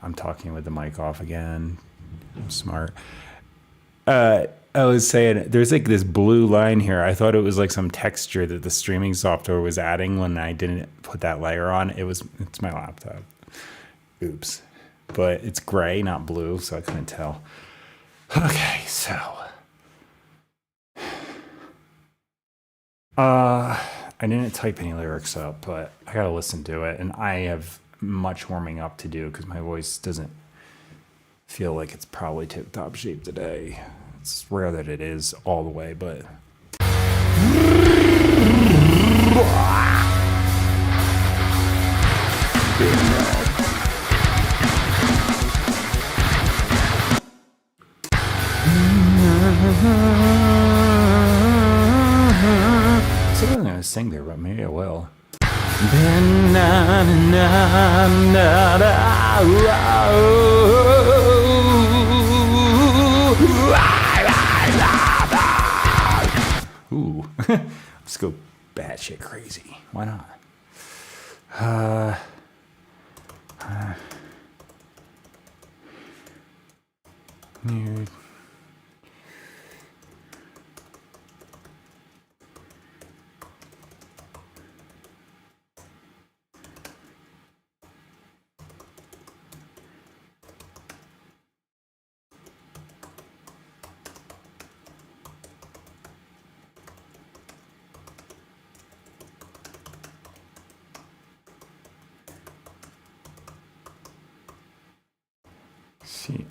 I'm talking with the mic off again. I'm smart. I was saying there's like this blue line here. I thought it was like some texture that the streaming software was adding when I didn't put that layer on. It's my laptop. Oops. But it's gray, not blue, so I couldn't tell. Okay, so I didn't type any lyrics up, but I gotta listen to it, and I have much warming up to do because my voice doesn't feel like it's probably tip-top shape today. It's rare that it is all the way, but so I'm gonna sing there, but maybe I will. Ooh, let's go batshit crazy. Why not? Nude. See,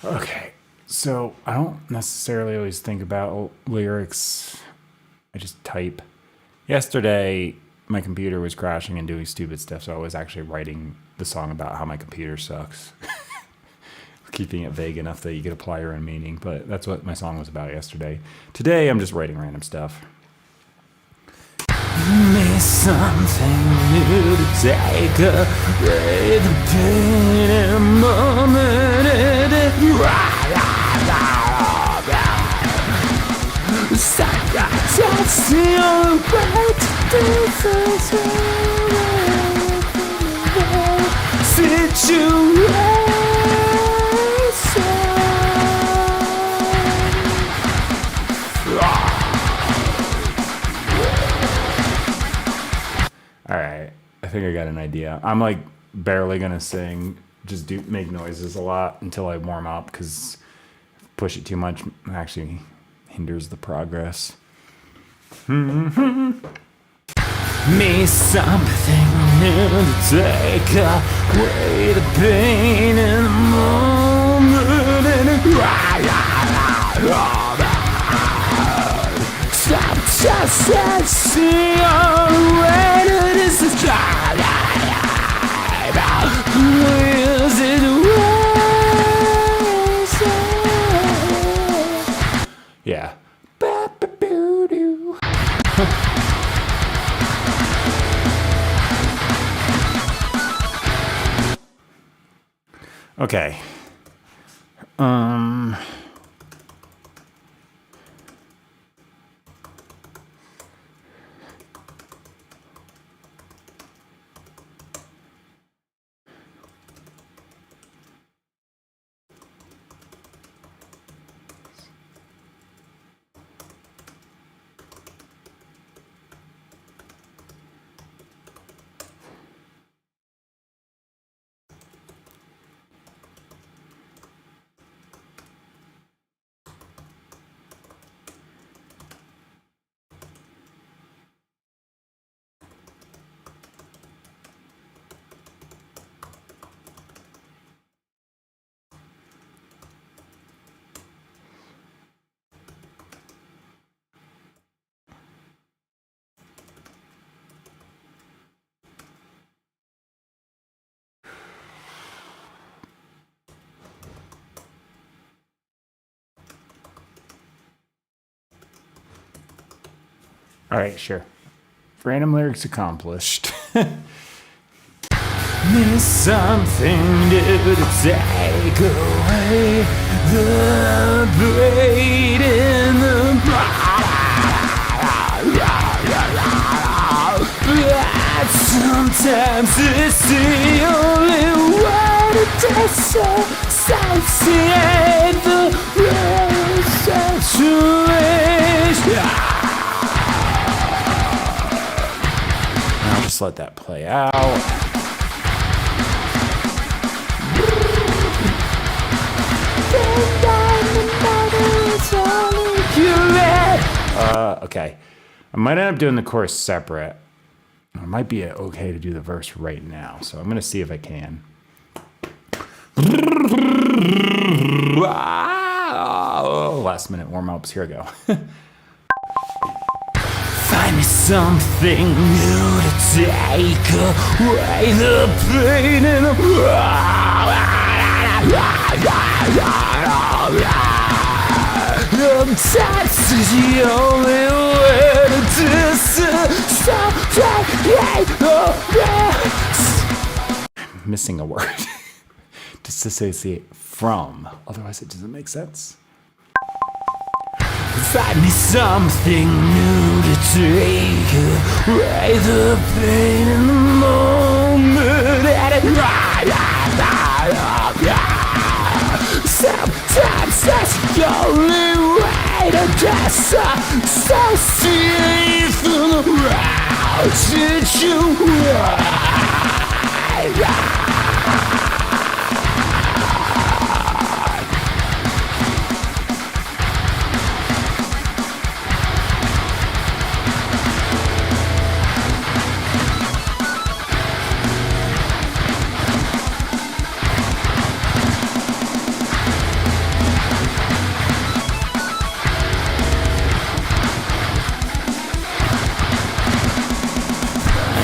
okay, so I don't necessarily always think about lyrics. I just type. Yesterday, my computer was crashing and doing stupid stuff, so I was actually writing the song about how my computer sucks. Keeping it vague enough that you could apply your own meaning, but that's what my song was about yesterday. Today, I'm just writing random stuff. Me something new to take away the pain in a moment. That's the only way to do things. Situation. All right, I think I got an idea. I'm like barely gonna sing, just make noises a lot until I warm up, because push it too much actually hinders the progress. Me something new to take away the pain in the moment. Stop just see your way to this is yeah. Okay. All right, sure. Random lyrics accomplished. Need something new to take away the braid in the but sometimes it's the only way to disassociate the real situation. I'll just let that play out. Okay. I might end up doing the chorus separate. It might be okay to do the verse right now, so I'm gonna see if I can. Last minute warm-ups, here I go. Find me something new to take away the pain and the sometimes it's the only way to disassociate the rest. Missing a word. Disassociate from. Otherwise, it doesn't make sense. Find me something new to take away the pain in the moment. Sometimes that's the only way to disassociate from the real situation.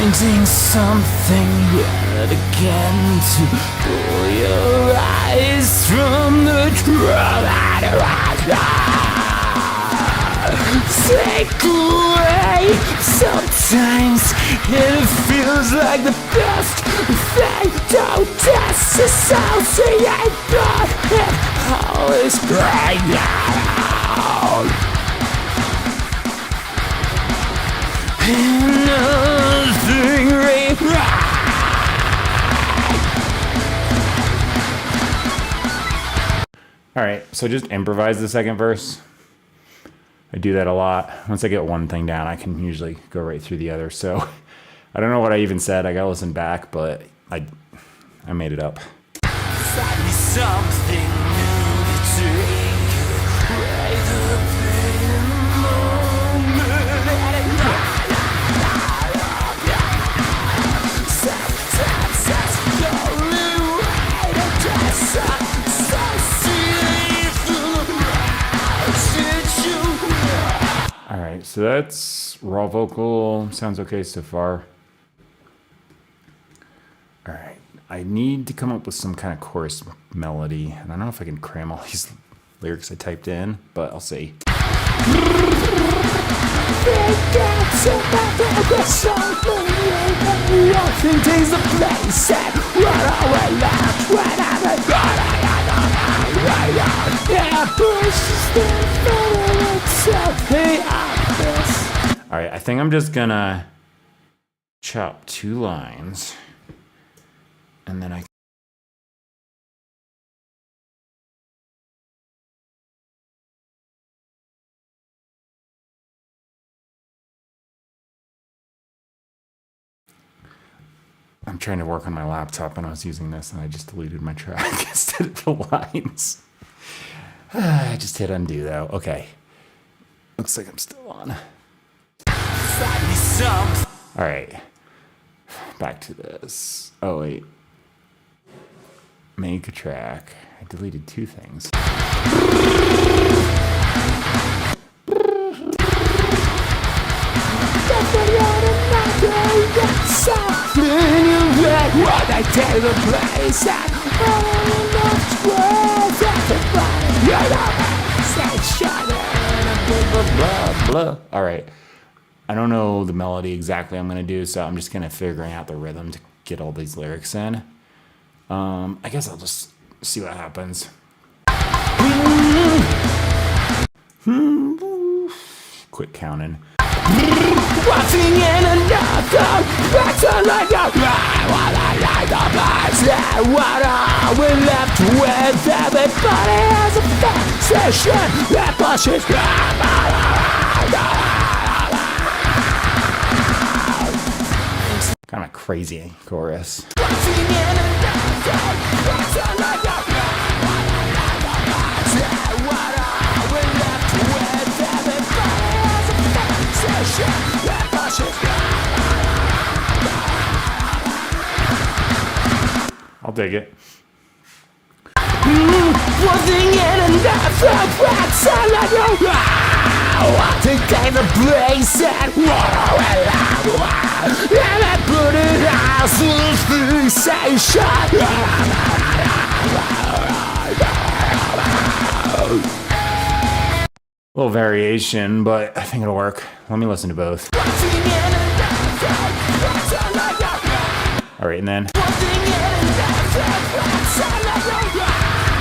Finding something yet again to pull your eyes from the crowd. Take away. Sometimes it feels like the best thing to disassociate, but it always breaks down. Nothing right. All right, so just improvise the second verse. I do that a lot. Once I get one thing down, I can usually go right through the other. So I don't know what I even said. I gotta listen back, but I made it up. Something new to take away the pain in the moment. Sometimes that's the only way to disassociate from the situation. All right, so that's raw vocal. Sounds okay so far. All right, I need to come up with some kind of chorus melody. And I don't know if I can cram all these lyrics I typed in, but I'll see. All right, I think I'm just gonna chop 2 lines, and then I'm trying to work on my laptop, and I was using this, and I just deleted my track instead of the lines. I just hit undo, though. Okay. Looks like I'm still on. All right. Back to this. Oh, wait. Make a track. I deleted 2 things. What I tell the place at all right, I don't know the melody exactly I'm gonna do, so I'm just gonna figuring out the rhythm to get all these lyrics in. I guess I'll just see what happens. Quit counting. Watching in another better like a what I like the best. What are we left with? Everybody has a fixation that pushes. Kind of a crazy chorus. I'll dig it. A little variation, but I think it'll work. Let me listen to both. All right, and then.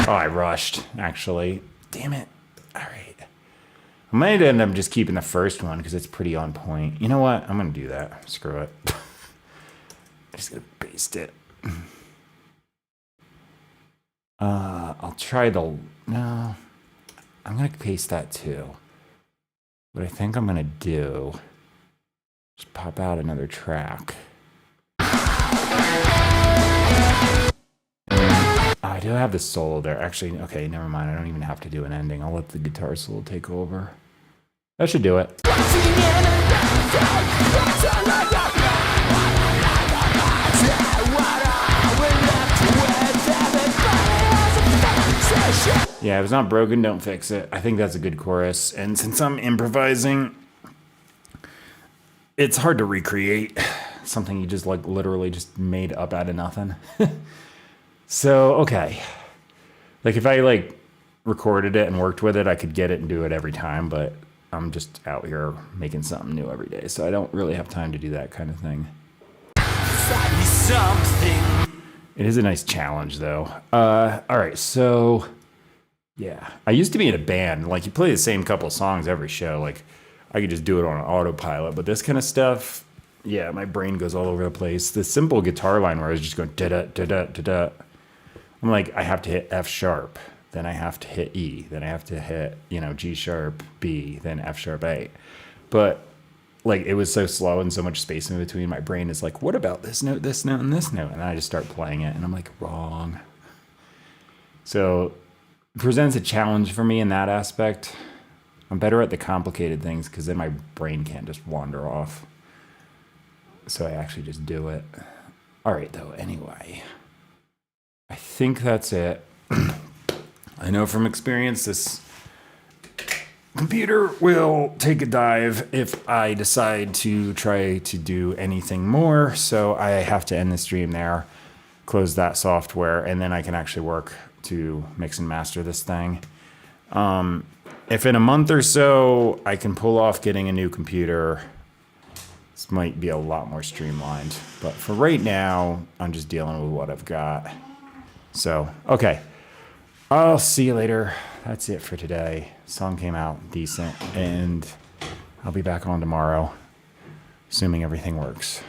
Oh, I rushed, actually. Damn it. All right. I might end up just keeping the first one because it's pretty on point. You know what? I'm going to do that. Screw it. I'm just going to paste it. I'll try the... No. I'm going to paste that too. What I think I'm going to do is pop out another track. I do have the solo there. Actually, okay, never mind. I don't even have to do an ending. I'll let the guitar solo take over. That should do it. Yeah, if it's not broken, don't fix it. I think that's a good chorus. And since I'm improvising, it's hard to recreate something you just like literally just made up out of nothing. So, okay. Like if I like recorded it and worked with it, I could get it and do it every time, but I'm just out here making something new every day. So I don't really have time to do that kind of thing. It is a nice challenge though. All right, so yeah, I used to be in a band. Like you play the same couple of songs every show. Like I could just do it on an autopilot, but this kind of stuff, yeah, my brain goes all over the place. The simple guitar line where I was just going da da da da da da. I'm like, I have to hit F sharp, then I have to hit E, then I have to hit, G sharp, B, then F sharp A. But like it was so slow and so much space in between. My brain is like, what about this note, and this note? And I just start playing it, and I'm like, wrong. So it presents a challenge for me in that aspect. I'm better at the complicated things because then my brain can't just wander off. So I actually just do it. All right, though, anyway. I think that's it. I know from experience this computer will take a dive if I decide to try to do anything more. So I have to end the stream there, close that software, and then I can actually work to mix and master this thing. If in a month or so I can pull off getting a new computer, this might be a lot more streamlined. But for right now, I'm just dealing with what I've got. So, okay. I'll see you later. That's it for today. Song came out decent, and I'll be back on tomorrow, assuming everything works.